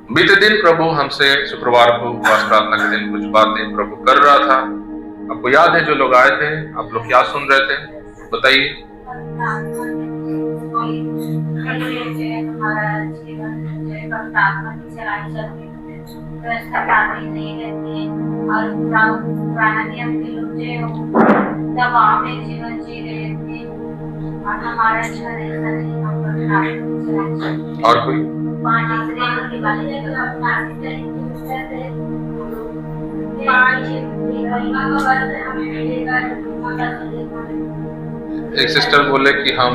बीते दिन प्रभु हमसे शुक्रवार को उपवास प्रार्थना के दिन कुछ बातें प्रभु कर रहा था। आपको याद है जो लोग आए थे, आप लोग क्या सुन रहे थे, बताइए। और कोई एक सिस्टर बोले कि हम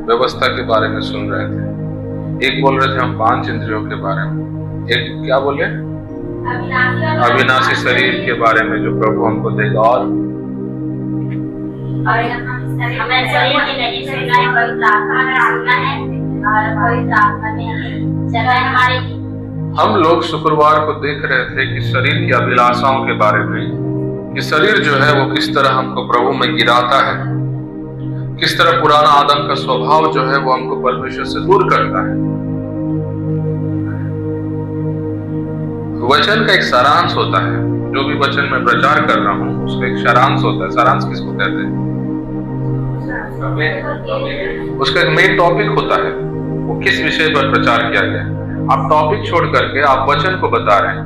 व्यवस्था के बारे में सुन रहे थे, एक बोल रहे थे हम 5 इंद्रियों के बारे में, एक क्या बोले अविनाशी शरीर के बारे में जो प्रभु हमको देगा। और हम लोग शुक्रवार को देख रहे थे कि शरीर की अभिलाषाओं के बारे में, कि शरीर जो है वो किस तरह हमको प्रभु में गिराता है, किस तरह पुराना आदम का स्वभाव जो है वो हमको परमेश्वर से दूर करता है। वचन का एक सारांश होता है, जो भी वचन मैं प्रचार कर रहा हूँ उसका एक सारांश होता है। सारांश किसको कहते हैं? उसका एक मेन टॉपिक होता है, वो किस विषय पर प्रचार किया गया है। आप टॉपिक छोड़ करके आप वचन को बता रहे हैं,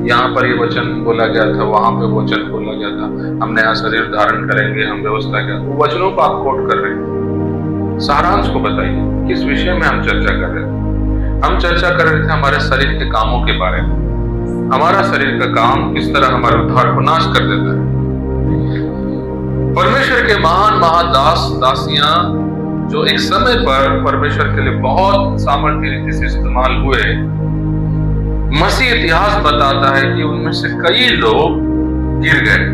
यहाँ पर ये वचन बोला गया था, वहां पे वचन बोला गया था, हम नया शरीर धारण करेंगे, हम व्यवस्था क्या, वो वचनों को आप कोट कर रहे हैं। सारांश को बताइए, किस विषय में हम चर्चा कर रहे थे? हम चर्चा कर रहे थे हमारे शरीर के कामों के बारे में। हमारा शरीर का काम किस तरह हमारे उद्धार को नाश कर देता है। परमेश्वर के महान महादास दासियां जो एक समय पर परमेश्वर के लिए बहुत सामर्थ्य रीति से इस्तेमाल हुए, मसीह इतिहास बताता है कि उनमें से कई लोग गिर गए।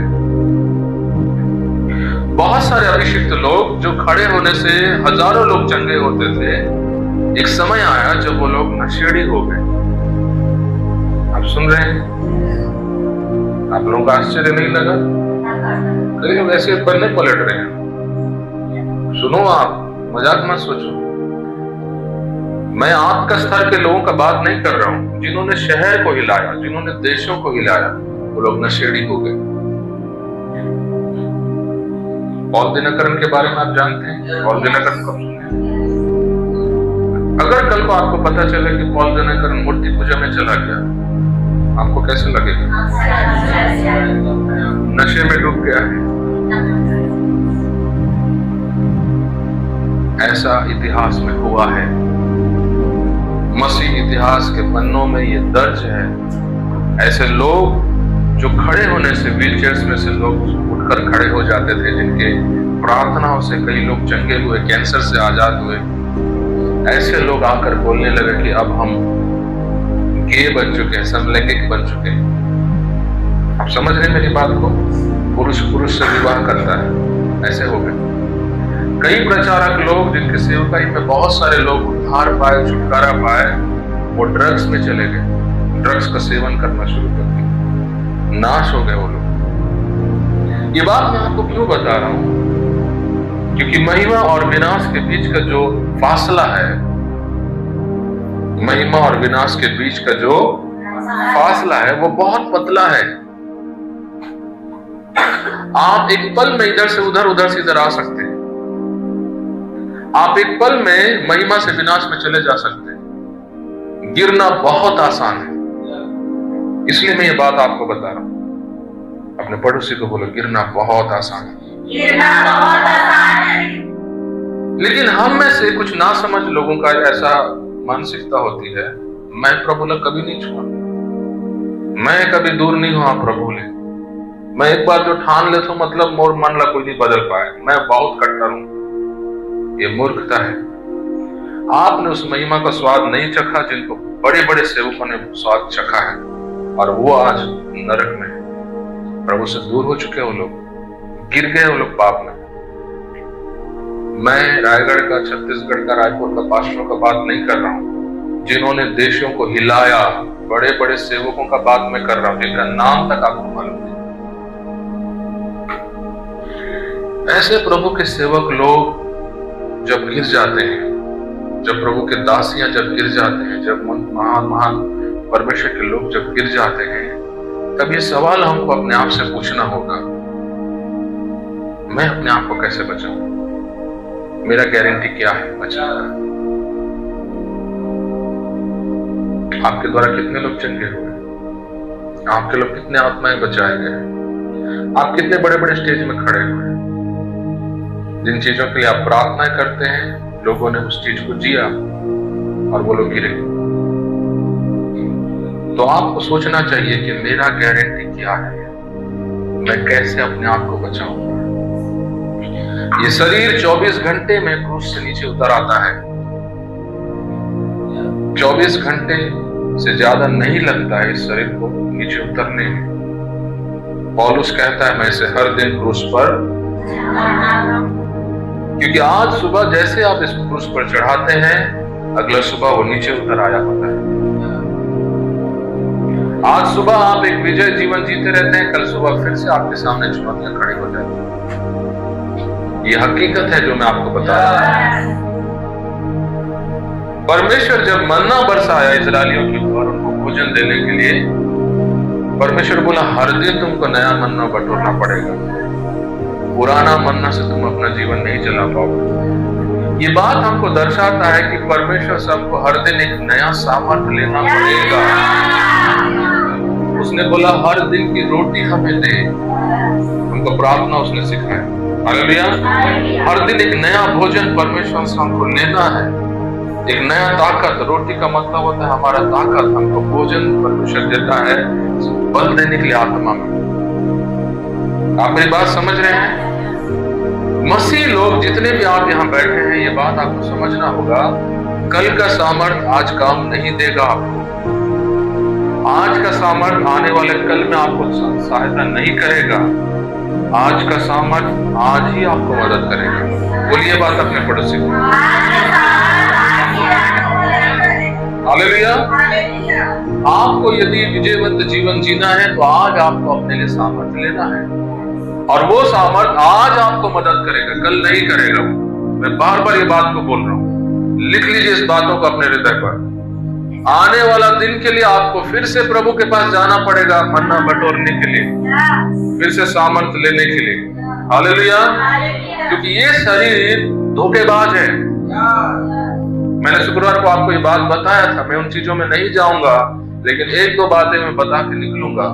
बहुत सारे अभिषिक्त लोग जो खड़े होने से हजारों लोग चंगे होते थे, एक समय आया जब वो लोग नशेड़ी हो गए। आप सुन रहे हैं? आप लोगों को आश्चर्य नहीं लगा? कई लोग ऐसे पन्ने पलट रहे हैं। सुनो, आप मजाक मत सोचो। मैं आप का स्तर के लोगों का बात नहीं कर रहा हूं। जिन्होंने शहर को हिलाया, जिन्होंने देशों को हिलाया, वो लोग नशेड़ी हो गए। पॉल दिनकरन के बारे में आप जानते हैं? पॉल दिनकरन कब सुने? अगर कल को आपको पता चले कि पॉल दिनकरन मूर्ति पूजा में चला गया, आपको कैसे लगेगा? नशे में डूब गया है। ऐसा इतिहास में हुआ है। मसीह इतिहास के पन्नों में ये दर्ज है। ऐसे लोग जो खड़े होने से, व्हीलचेयर्स में से लोग उठकर खड़े हो जाते थे, जिनके प्रार्थनाओं से कई लोग चंगे हुए, कैंसर से आजाद हुए। ऐसे लोग आकर बोलने लगे कि अब हम गे बन चुके हैं, समलैंगिक बन चुके हैं। आप समझ रहे हैं मेरी बात को? पुरुष पुरुष से विवाह करता है, ऐसे हो गए। कई प्रचारक लोग जिनके सेवकाई में बहुत सारे लोग उद्धार पाए, छुटकारा पाए, वो ड्रग्स में चले गए, ड्रग्स का सेवन करना शुरू कर दिया, नाश हो गए वो लोग। ये बात मैं आपको क्यों बता रहा हूं? क्योंकि महिमा और विनाश के बीच का जो फासला है, महिमा और विनाश के बीच का जो फासला है वो बहुत पतला है। आप एक पल में इधर से उधर, उधर से इधर आ सकते हैं। आप एक पल में महिमा से विनाश में चले जा सकते हैं। गिरना बहुत आसान है। इसलिए मैं ये बात आपको बता रहा हूं। अपने पड़ोसी को बोलो, गिरना बहुत आसान है। गिरना बहुत आसान है। लेकिन हम में से कुछ ना समझ लोगों का ऐसा मानसिकता होती है, मैं प्रभु ने कभी नहीं छुआ, मैं कभी दूर नहीं हुआ प्रभु ले, मैं एक बार जो ठान ले तो मतलब मोर मन ला कोई नहीं बदल पाए, मैं बहुत कट्टर हूं। ये मूर्खता है। आपने उस महिमा का स्वाद नहीं चखा जिनको बड़े बड़े सेवकों ने स्वाद चखा है, और वो आज नरक में है। प्रभु से दूर हो चुके वो लोग, गिर गए वो लोग पाप में। मैं रायगढ़ का, छत्तीसगढ़ का, रायपुर का पास्टरों का बात नहीं कर रहा हूं, जिन्होंने देशों को हिलाया, बड़े बड़े सेवकों का बात मैं कर रहा हूं, जिनका नाम तक आपको मालूम नहीं। ऐसे प्रभु के सेवक लोग जब गिर जाते हैं, जब प्रभु के दासियां जब गिर जाते हैं, जब महान महान परमेश्वर के लोग जब गिर जाते हैं, तब ये सवाल हमको अपने आप से पूछना होगा, मैं अपने आप को कैसे बचाऊं? मेरा गारंटी क्या है बचाने का? आपके द्वारा कितने लोग चंगे हुए? आपके लोग कितने आत्माएं बचाए गए? आप कितने बड़े बड़े स्टेज में खड़े हुए? जिन चीजों के लिए आप प्रार्थनाएं करते हैं, लोगों ने उस चीज को जिया और वो लोग गिरे। तो आपको सोचना चाहिए कि मेरा गारंटी क्या है, मैं कैसे अपने आप को बचाऊंगा? ये शरीर 24 घंटे में क्रूस से नीचे उतर आता है। 24 घंटे से ज्यादा नहीं लगता है इस शरीर को नीचे उतरने में। पौलुस कहता है, मैं इसे हर दिन क्रूस पर, क्योंकि आज सुबह जैसे आप इस क्रूस पर चढ़ाते हैं, अगला सुबह वो नीचे उतर आया होता है। आज सुबह आप एक विजय जीवन जीते रहते हैं, कल सुबह फिर से आपके सामने चुनौतियां खड़ी हो जाती हैं। ये हकीकत है जो मैं आपको बता रहा हूं। परमेश्वर जब मन्ना बरसाया इजरायलियों के ऊपर उनको भोजन देने के लिए, परमेश्वर बोला हर दिन तुमको नया मन्ना बटोरना पड़ेगा, पुराना मन्ना से तुम अपना जीवन नहीं चला पाओगे। ये बात हमको दर्शाता है कि परमेश्वर सबको हर दिन एक नया सामर्थ्य लेना पड़ेगा। उसने बोला हर दिन की रोटी हमें दे, हमको प्रार्थना उसने सिखाया। हालेलुया। हर दिन एक नया भोजन परमेश्वर से हमको लेना है, एक नया ताकत। रोटी का मतलब होता है हमारा ताकत। हमको भोजन परमेश्वर देता है बल देने के लिए आत्मा में। आप मेरी बात समझ रहे हैं? मसीह लोग जितने भी आप यहाँ बैठे हैं, ये बात आपको समझना होगा, कल का सामर्थ आज काम नहीं देगा आपको। आज का सामर्थ आने वाले कल में आपको सहायता नहीं करेगा। आज का सामर्थ आज ही आपको मदद करेगा। बोलिए बात अपने पड़ोसी को। हालेलुया। आपको यदि विजयवंत जीवन जीना है तो आज आपको अपने लिए सामर्थ्य लेना है, और वो सामर्थ्य आज आपको मदद करेगा, कल नहीं करेगा। मैं बार बार ये बात को बोल रहा हूँ, लिख लीजिए इस बातों को अपने हृदय पर। आने वाला दिन के लिए आपको फिर से प्रभु के पास जाना पड़ेगा, मन्ना बटोरने के लिए, फिर से सामर्थ्य लेने के लिए। हालेलुया। क्योंकि ये शरीर धोखेबाज है। मैंने शुक्रवार को आपको ये बात बताया था, मैं उन चीजों में नहीं जाऊंगा, लेकिन एक दो बातें मैं बता के निकलूंगा।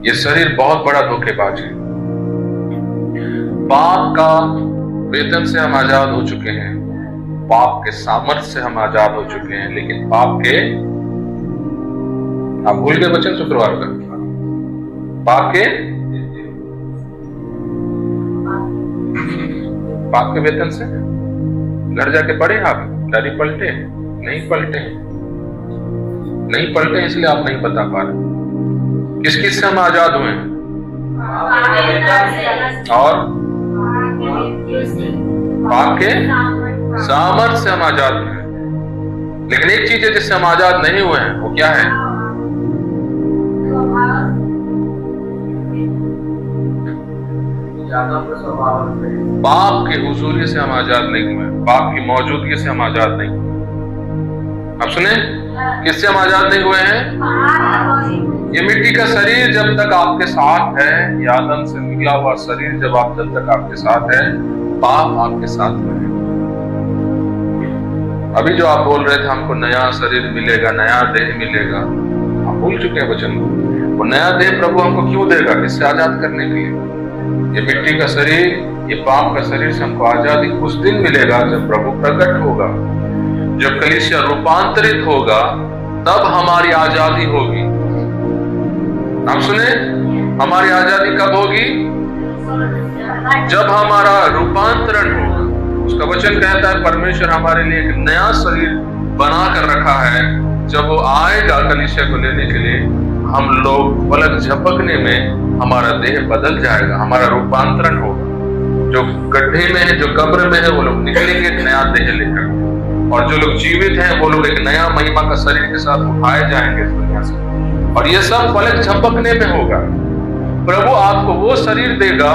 ये शरीर बहुत बड़ा धोखेबाज है। पाप का वेतन से हम आजाद हो चुके हैं, पाप के सामर्थ्य से हम आजाद हो चुके हैं, लेकिन पाप के, आप भूल गए वचन शुक्रवार का, पाप के वेतन से। घर जाके पढ़े आप, डायरी पलटे? नहीं पलटे, इसलिए आप नहीं बता पा रहे किस किस से हम आजाद हुए हैं। और पाप के सामर्थ्य से हम आजाद हुए हैं। लेकिन एक चीज है जिससे हम आजाद नहीं हुए हैं, वो क्या है? पाप के हुजूरी से हम आजाद नहीं हुए, पाप की मौजूदगी से हम आजाद नहीं हुए। आप सुने, किससे हम आजाद नहीं हुए हैं? ये मिट्टी का शरीर जब तक आपके साथ है, ये आदम से निकला हुआ शरीर जब तक आपके साथ है, पाप आपके साथ में है। अभी जो आप बोल रहे थे हमको नया शरीर मिलेगा, नया देह मिलेगा, आप भूल चुके हैं वचन को। वो नया देह प्रभु हमको क्यों देगा? किससे आजाद करने के लिए। ये मिट्टी का शरीर, ये पाप का शरीर से हमको आजादी उस दिन मिलेगा जब प्रभु प्रकट होगा, जब कलीसिया रूपांतरित होगा, तब हमारी आजादी होगी। आप सुने, हमारी आजादी कब होगी? जब हमारा रूपांतरण होगा। उसका वचन कहता है परमेश्वर हमारे लिए एक नया शरीर बना कर रखा है। जब वो आएगा कलीसिया को लेने के लिए, हम लोग पलक झपकने में हमारा देह बदल जाएगा, हमारा रूपांतरण होगा। जो गड्ढे में है, जो कब्र में है, वो लोग निकलेंगे एक नया देह लेकर, और जो लोग जीवित हैं वो लोग एक नया महिमा का शरीर के साथ उठाए जाएंगे इस दुनिया से। और ये सब पलक झपकने में होगा। प्रभु आपको वो शरीर देगा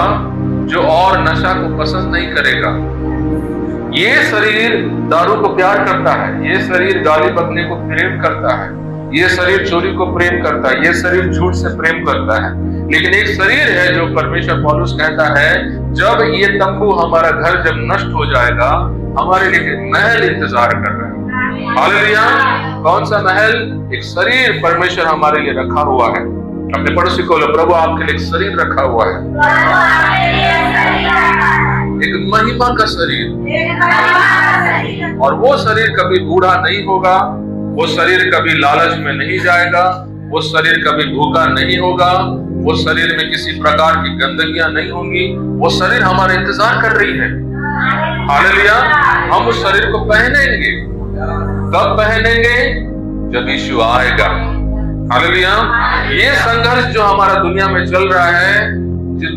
जो और नशा को पसंद नहीं करेगा। ये शरीर दारू को प्यार करता है, ये शरीर गाली बकने को प्रेम करता है, ये शरीर चोरी को प्रेम करता है, ये शरीर झूठ से प्रेम करता है। लेकिन एक शरीर है जो परमेश्वर पौलुस कहता है, जब ये तंबू हमारा घर जब नष्ट हो जाएगा, हमारे लिए महल इंतजार कर रहा है। हालेलुया। कौन सा महल? एक शरीर परमेश्वर हमारे लिए रखा हुआ है। अपने पड़ोसी को बोलो, प्रभु आपके लिए एक शरीर रखा हुआ है, एक महिमा का शरीर। और वो शरीर कभी बूढ़ा नहीं होगा, वो शरीर कभी लालच में नहीं जाएगा, वो शरीर कभी भूखा नहीं होगा, वो शरीर में किसी प्रकार की गंदगियां नहीं होंगी। वो शरीर हमारा इंतजार कर रही है। हालेलुया। हम उस शरीर को पहनेंगे। कब पहनेंगे? जब यीशु आएगा। हालेलुया। ये संघर्ष जो हमारा दुनिया में चल रहा है,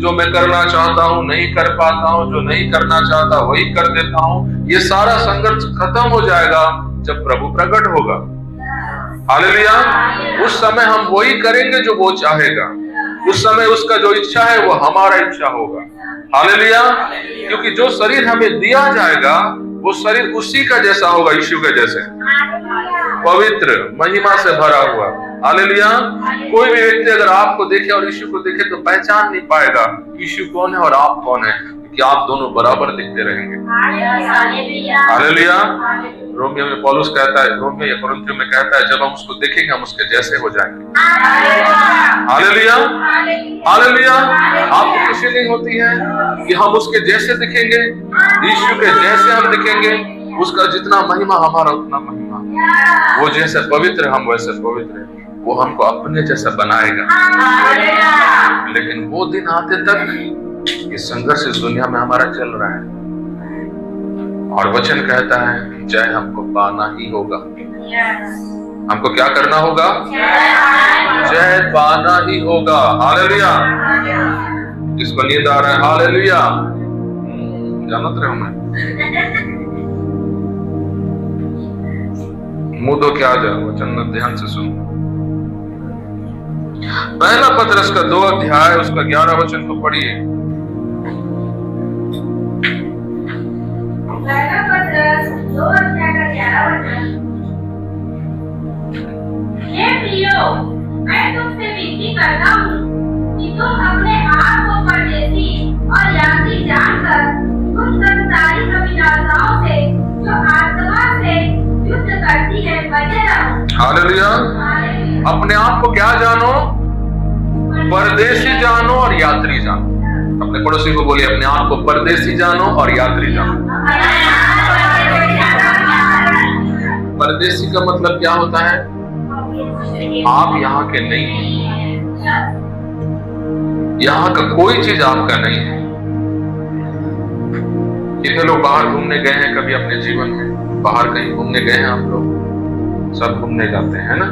जो मैं करना चाहता हूँ नहीं कर पाता हूँ, जो नहीं करना चाहता वही कर देता हूँ, ये सारा संघर्ष खत्म हो जाएगा जब प्रभु प्रकट होगा। हालेलुया। उस समय हम वही करेंगे जो वो चाहेगा। उस समय उसका जो इच्छा है वो हमारा इच्छा होगा। हालेलुया। क्योंकि जो शरीर हमें दिया जाएगा वो शरीर उसी का जैसा होगा, यीशु के जैसे, पवित्र, महिमा से भरा हुआ। हालेलुया। कोई भी व्यक्ति अगर आपको देखे और यीशु को देखे तो पहचान नहीं पाएगा यीशु कौन है और आप कौन है, क्योंकि आप दोनों बराबर दिखते रहेंगे। हालेलुया। रोमियो में पौलुस कहता है, रोमियो या कुरिन्थियों में कहता है, जब हम उसको देखेंगे हम उसके जैसे हो जाएंगे। हालेलुया। हालेलुया। आपको खुशी नहीं होती है कि हम उसके जैसे दिखेंगे? यीशु के जैसे हम दिखेंगे। उसका जितना महिमा हमारा उतना महिमा, वो जैसे पवित्र हम वैसे पवित्र, वो हमको अपने जैसा बनाएगा। लेकिन वो दिन आते तक ये संघर्ष इस दुनिया में हमारा चल रहा है, और वचन कहता है जय हमको पाना ही होगा। हमको क्या करना होगा? जय पाना ही होगा। हालेलुया। किसको नींद आ रहा है? हालेलुया। जानत रहे मैं मुंह दो क्या जा वचन ध्यान से सुन। पहला पत्रस का 2 अध्याय उसका 11 वचन को पढ़िए। पहला पत्रस 2 अध्याय का 11 वचन। हे प्रियो, मैं तुमसे विनती करता हूँ कि तुम अपने आप को परदेशी और यात्री जानकर उन संसारी अभिलाषाओं से जो आत्मा से युद्ध करती है बचे रहो। हालेलुया। अपने आप को क्या जानो? परदेशी जानो और यात्री जानो। अपने पड़ोसी को बोलिए, अपने आप को परदेशी जानो और यात्री जानो। परदेशी का मतलब क्या होता है? आप यहाँ के नहीं हैं, यहाँ का कोई चीज आपका नहीं है। कितने लोग बाहर घूमने गए हैं कभी अपने जीवन में? बाहर कहीं घूमने गए हैं आप लोग? सब घूमने जाते हैं ना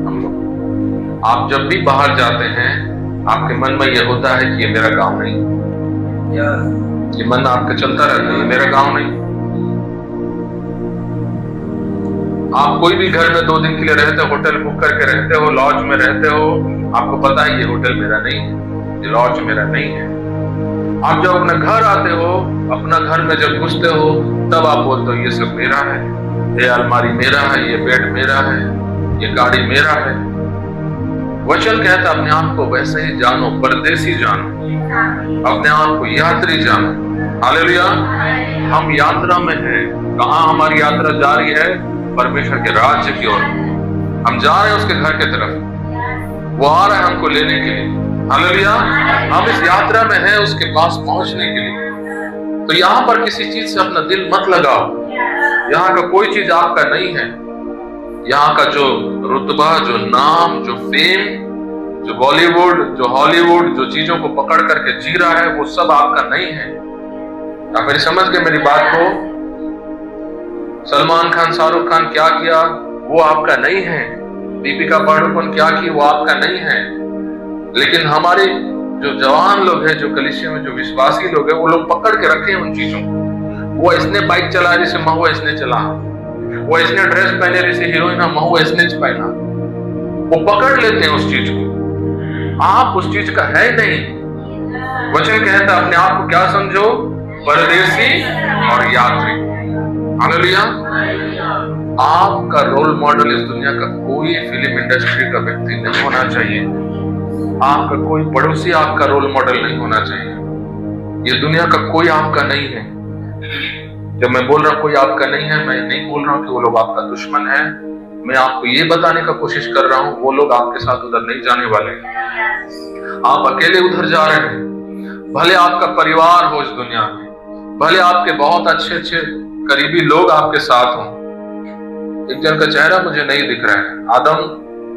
हम लोग। आप जब भी बाहर जाते हैं आपके मन में यह होता है कि ये मेरा गांव नहीं, ये मन आपका चलता रहता है, ये मेरा गांव नहीं। आप कोई भी घर में 2 दिन के लिए रहते हो, होटल बुक करके रहते हो, लॉज में रहते हो, आपको पता है ये होटल मेरा नहीं है, ये लॉज मेरा नहीं है। आप जब अपना घर आते हो, अपना घर में जब घुसते हो, तब आप बोलते हो ये सब मेरा है, ये अलमारी मेरा है, ये बेड मेरा है, ये गाड़ी मेरा है। वचन कहता अपने आप को वैसे ही जानो, परदेशी जानो, अपने आप को यात्री जानो। हालेलुया। हम यात्रा में हैं। कहाँ हमारी यात्रा जारी है? परमेश्वर के राज्य की ओर। हम जा रहे हैं उसके घर की तरफ, वो आ रहा है हमको लेने के लिए। हालेलुया। हम इस यात्रा में हैं उसके पास पहुंचने के लिए। तो यहाँ पर किसी चीज से अपना दिल मत लगाओ। यहाँ का कोई चीज आपका नहीं है। यहाँ का जो रुतबा, जो नाम, जो फेम, जो बॉलीवुड, जो हॉलीवुड, जो चीजों को पकड़ करके जी रहा है, वो सब आपका नहीं है। आप मेरी समझ गए मेरी बात को? सलमान खान, शाहरुख खान क्या किया वो आपका नहीं है। दीपिका पादुकोण क्या की वो आपका नहीं है। लेकिन हमारे जो जवान लोग हैं, जो कलीसिया में जो विश्वासी लोग हैं, वो लोग पकड़ के रखे हैं उन चीजों को। वो इसने बाइक चला जैसे महुआ इसने चला, वो इसने ड्रेस पहने जैसे हीरोइन महुआ इसने पहना, वो पकड़ लेते हैं उस चीज को। आप उस चीज का है नहीं। वचन कहता है अपने आप को क्या समझो, परदेसी और यात्री। हालेलुया। आपका रोल मॉडल इस दुनिया का कोई फिल्म इंडस्ट्री का व्यक्ति नहीं होना चाहिए। आपका कोई पड़ोसी आपका रोल मॉडल नहीं होना चाहिए। ये दुनिया का कोई आपका नहीं है। जब मैं बोल रहा हूं कोई आपका नहीं है, मैं नहीं बोल रहा हूं कि वो लोग आपका दुश्मन है। मैं आपको ये बताने का कोशिश कर रहा हूं वो लोग आपके साथ उधर नहीं जाने वाले हैं। आप अकेले उधर जा रहे हैं। भले आपका परिवार हो इस दुनिया में, भले आपके बहुत अच्छे अच्छे करीबी लोग आपके साथ हों। एक जन का चेहरा मुझे नहीं दिख रहा है। आदम,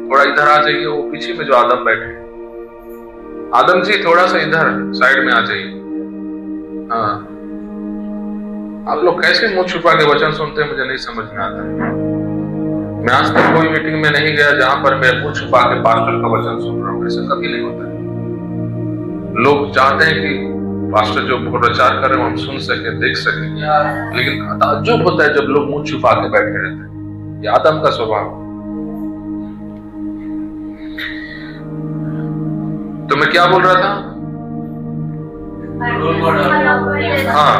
थोड़ा इधर आ जाइए, वो पीछे में जो आदम बैठे हैं। आदम जी थोड़ा सा इधर साइड में आ जाइए। हाँ, आप लोग कैसे मुंह छुपा के वचन सुनते हैं मुझे नहीं समझ में आता। मैं आज तक कोई मीटिंग में नहीं गया जहां पर मैं मुंह छुपा के पास्टर का वचन सुन रहा हूं। ऐसा कभी नहीं होता है। लोग चाहते हैं कि पास्टर जो प्रचार कर रहे हो हम सुन सके, देख सके, लेकिन ताज्जुब होता है जब लोग मुंह छुपा के बैठे रहते हैं। ये आदम का स्वभाव। तो मैं क्या बोल रहा था? हाँ,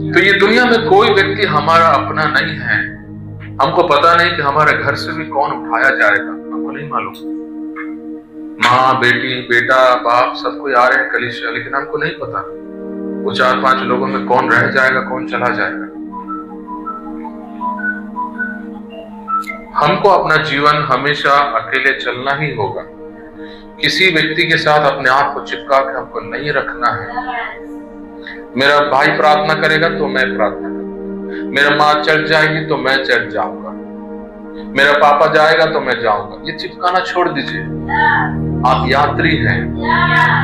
तो ये दुनिया में कोई व्यक्ति हमारा अपना नहीं है। हमको पता नहीं कि हमारे घर से भी कौन उठाया जाएगा, हमको नहीं मालूम। माँ, बेटी, बेटा, बाप सब कोई आ रहे हैं कलीसिया, लेकिन हमको नहीं पता वो 4-5 लोगों में कौन रह जाएगा, कौन चला जाएगा। हमको अपना जीवन हमेशा अकेले चलना ही होगा। किसी व्यक्ति के साथ अपने आप को चिपका के हमको नहीं रखना है। मेरा भाई प्रार्थना करेगा तो मैं प्रार्थना करूंगा, मेरा माँ चढ़ जाएगी तो मैं चढ़ जाऊंगा, मेरा पापा जाएगा तो मैं जाऊंगा। ये चिपकाना छोड़ दीजिए। आप यात्री हैं।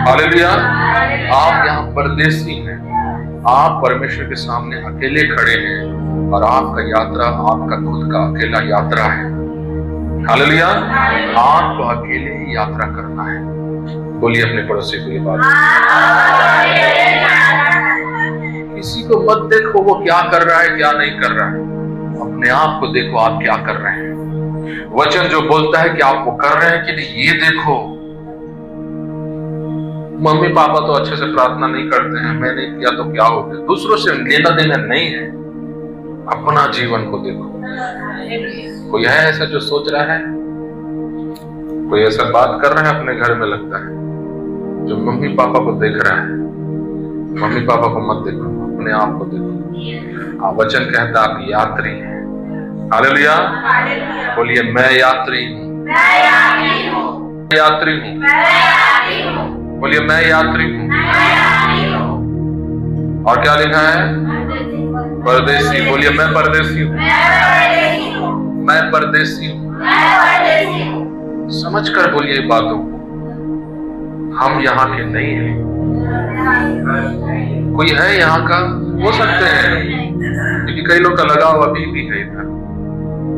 हालेलुया। आप यहाँ परदेसी हैं। आप परमेश्वर के सामने अकेले खड़े हैं और आपका यात्रा आपका खुद का अकेला यात्रा है। हालेलुया। आपको अकेले ही यात्रा करना है। बोलिए अपने पड़ोसी को ये बात। किसी को मत देखो वो क्या कर रहा है क्या नहीं कर रहा है, अपने आप को देखो आप क्या कर रहे हैं। वचन जो बोलता है कि आप वो कर रहे हैं कि नहीं ये देखो। मम्मी पापा तो अच्छे से प्रार्थना नहीं करते हैं, मैं नहीं किया तो क्या हो गया, दूसरों से लेना देना नहीं है। अपना जीवन को देखो। कोई है ऐसा जो सोच रहा है, कोई ऐसा बात कर रहा है अपने घर में, लगता है जो मम्मी पापा को देख रहा है। मम्मी पापा को मत देखो, अपने आप को देखो। वचन कहता आप यात्री हैं। हालेलुया। बोलिए मैं यात्री हूँ, यात्री हूँ। बोलिए मैं यात्री हूँ। और क्या लिखा है? परदेसी। बोलिए मैं परदेसी हूँ, मैं परदेसी हूँ। समझ कर बोलिए बातों को। हम यहाँ के नहीं हैं। कोई है यहाँ का, हो सकते हैं, क्योंकि कई लोग का लगाव अभी भी है इधर।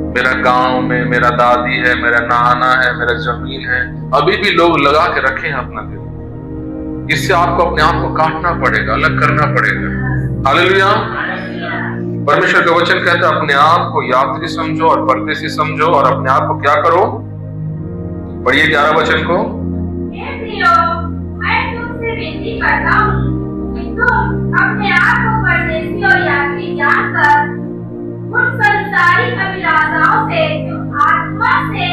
मेरा गांव में मेरा दादी है, मेरा नाना है, मेरा जमीन है, अभी भी लोग लगा के रखे हैं अपना दिल। इससे आपको अपने आप को काटना पड़ेगा, अलग करना पड़ेगा। हालेलुया। परमेश्वर का वचन कहता है अपने आप को यात्री समझो और परदेसी समझो और अपने आप को क्या करो। पढ़िए 11 वचन को। मैं तुमसे विनती करता हूँ कि तुम अपने आप को परदेसी और यात्री जानकर उन संसारिक अभिलाषाओं से जो आत्मा से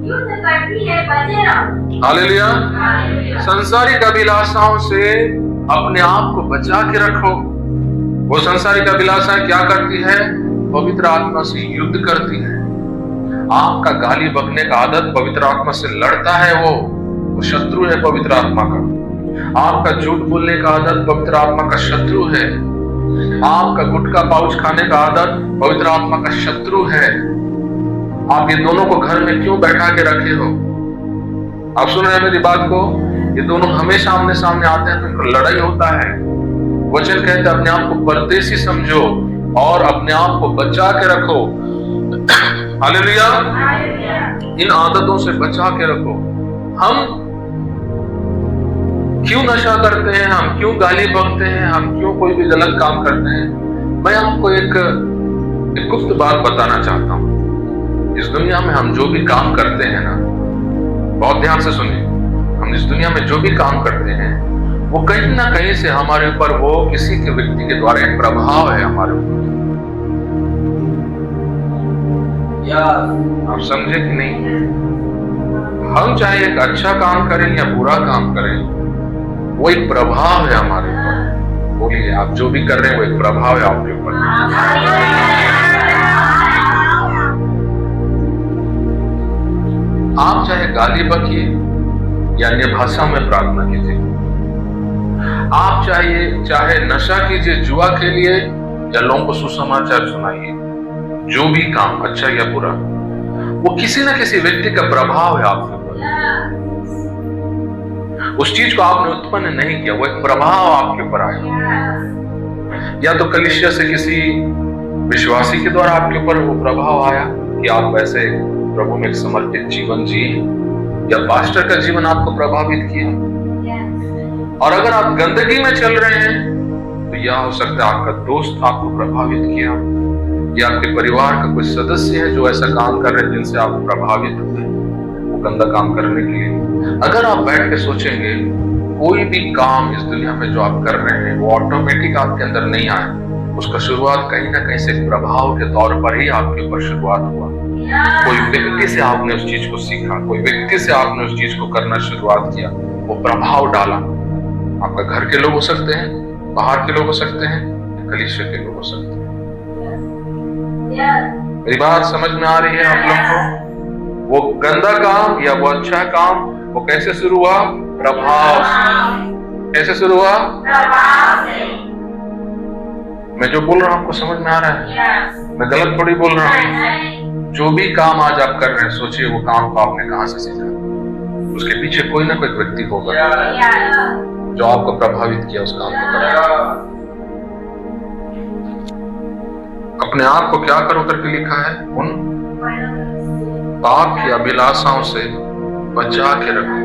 युद्ध करती है बचे रहो। हालेलुया। संसारिक अभिलाषाओं से अपने आप को बचा के रखो। वो संसारिक अभिलाषाएं क्या करती है? पवित्र आत्मा से युद्ध करती है। आपका गाली बकने का आदत पवित्र आत्मा से लड़ता है। वो शत्रु है पवित्र आत्मा का। आपका झूठ बोलने का आदत पवित्र आत्मा का शत्रु है। आपका गुटखा पाउच खाने का आदत पवित्र आत्मा का शत्रु है। आप ये दोनों को घर में क्यों बैठा के रखे हो? आप सुन रहे हैं मेरी बात को? ये दोनों हमेशा आमने सामने आते हैं तो इनका लड़ाई होता है। वचन कहते हैं अपने आप को परदेसी समझो और अपने आप को बचा के रखो। हालेलुया। इन आदतों से बचा के रखो। हम क्यों नशा करते हैं, हम क्यों गाली बकते हैं, हम क्यों कोई भी गलत काम करते हैं? मैं आपको एक गुप्त बात बताना चाहता हूं। इस दुनिया में हम जो भी काम करते हैं ना, बहुत ध्यान से सुनिए, हम इस दुनिया में जो भी काम करते हैं वो कहीं ना कहीं से हमारे ऊपर, वो किसी के व्यक्ति के द्वारा एक प्रभाव है हमारे ऊपर। आप समझे कि नहीं? हम चाहे एक अच्छा काम करें या बुरा काम करें, वो एक प्रभाव है हमारे ऊपर। बोलिए, आप जो भी कर रहे हैं वो एक प्रभाव है आपके ऊपर। आप चाहे गाली बकिए या अन्य भाषा में प्रार्थना कीजिए, आप चाहे नशा कीजिए, जुआ खेलिए या लोगों को सुसमाचार सुनाइए, जो भी काम अच्छा या बुरा, वो किसी न किसी व्यक्ति का प्रभाव है आपके ऊपर। उस चीज को आपने उत्पन्न नहीं किया, वो एक प्रभाव आपके ऊपर आया। या तो कलीसिया से किसी विश्वासी के द्वारा आपके ऊपर वो प्रभाव आया कि आप वैसे प्रभु में एक समर्पित जीवन जिए, या पास्टर का जीवन आपको प्रभावित किया। और अगर आप गंदगी में चल रहे हैं तो यह हो सकता है आपका दोस्त आपको प्रभावित किया, या आपके परिवार का कोई सदस्य है जो ऐसा काम कर रहे हैं जिनसे आप प्रभावित हुए वो गंदा काम करने के लिए। अगर आप बैठ के सोचेंगे, कोई भी काम इस दुनिया में जो आप कर रहे हैं वो ऑटोमेटिक आपके अंदर नहीं आया, उसका शुरुआत कहीं ना कहीं से प्रभाव के तौर पर ही आपके ऊपर शुरुआत हुआ। कोई व्यक्ति से आपने उस चीज को सीखा, कोई व्यक्ति से आपने उस चीज को करना शुरुआत किया, वो प्रभाव डाला। आपका घर के लोग हो सकते हैं, बाहर के लोग हो सकते हैं, कलीसिया के लोग हो सकते हैं। मेरी बात समझ में आ रही है आप लोग को? वो गंदा काम या वो अच्छा काम, वो कैसे शुरू हुआ? प्रभाव से। कैसे शुरू हुआ? प्रभाव से। मैं जो बोल रहा हूं आपको समझ में आ रहा है? मैं गलत थोड़ी बोल रहा हूं। जो भी काम आज आप कर रहे हैं, सोचिए वो काम को आपने कहां से सीखा। उसके पीछे कोई ना कोई व्यक्ति होगा जो आपको प्रभावित किया उस काम को करने। अपने आप को क्या करो करके लिखा है? उन पाप की अभिलाषाओं से बचा के रखो।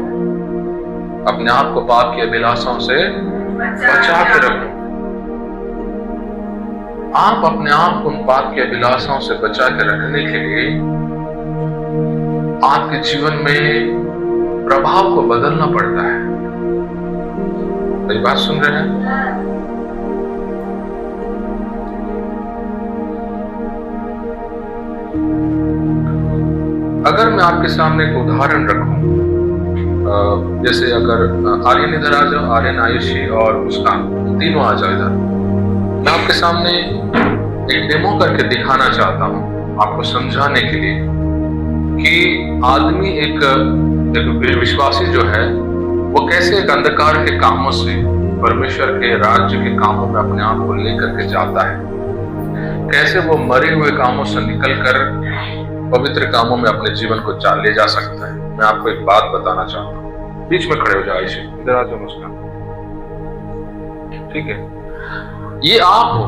अपने आप को पाप की अभिलाषाओं से बचा के रखो। आप अपने आप को उन पाप की अभिलाषाओं से बचा के रखने के लिए आपके जीवन में प्रभाव को बदलना पड़ता है। मेरी बात सुन रहे हैं? अगर मैं आपके सामने एक उदाहरण रखूं, जैसे अगर आर्यन इधर आ जाओ, आर्यन, आयुषी और मुस्कान तीनों आ जाओ इधर। मैं आपके सामने एक डेमो करके दिखाना चाहता हूं, आपको समझाने के लिए कि आदमी एक विश्वासी जो है वो कैसे एक अंधकार के कामों से परमेश्वर के राज्य के कामों में अपने आप को लेकर के जाता है, कैसे वो मरे हुए कामों से निकलकर पवित्र कामों में अपने जीवन को ले जा सकता है। मैं आपको एक बात बताना चाहता हूँ। बीच में खड़े हो जाओ, आयशा इधर आ जाओ, मुस्कान, ठीक है? ये आप हो,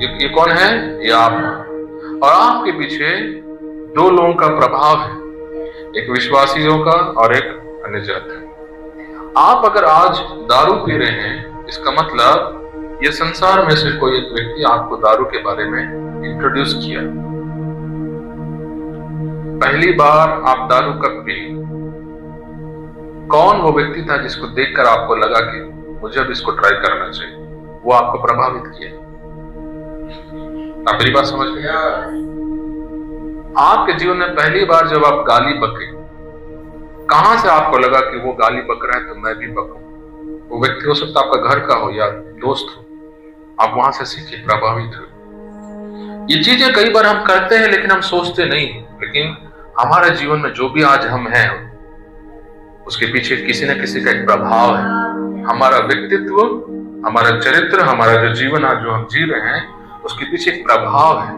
ये कौन है? ये आप हो। और आपके पीछे दो लोगों का प्रभाव है, एक विश्वासियों का और एक अन्य जाति। आप अगर आज दारू पी रहे हैं, इसका मतलब ये संसार में से कोई एक व्यक्ति आपको दारू के बारे में इंट्रोड्यूस किया। पहली बार आप दारू कब पी? कौन वो व्यक्ति था जिसको देखकर आपको लगा कि मुझे अब इसको ट्राई करना चाहिए? वो आपको प्रभावित किया। आप मेरी बात समझ गए? आपके जीवन में पहली बार जब आप गाली बके, कहां से आपको लगा कि वो गाली बक रहा है तो मैं भी बकूं? वो व्यक्ति हो सकता है आपका घर का हो या दोस्त हो, आप वहां से सीखे, प्रभावित हो। ये चीजें कई बार हम करते हैं लेकिन हम सोचते नहीं। लेकिन हमारे जीवन में जो भी आज हम हैं, उसके पीछे किसी न किसी का एक प्रभाव है। हमारा व्यक्तित्व, हमारा चरित्र, हमारा जो जीवन आज जो हम जी रहे हैं, उसके पीछे एक प्रभाव है।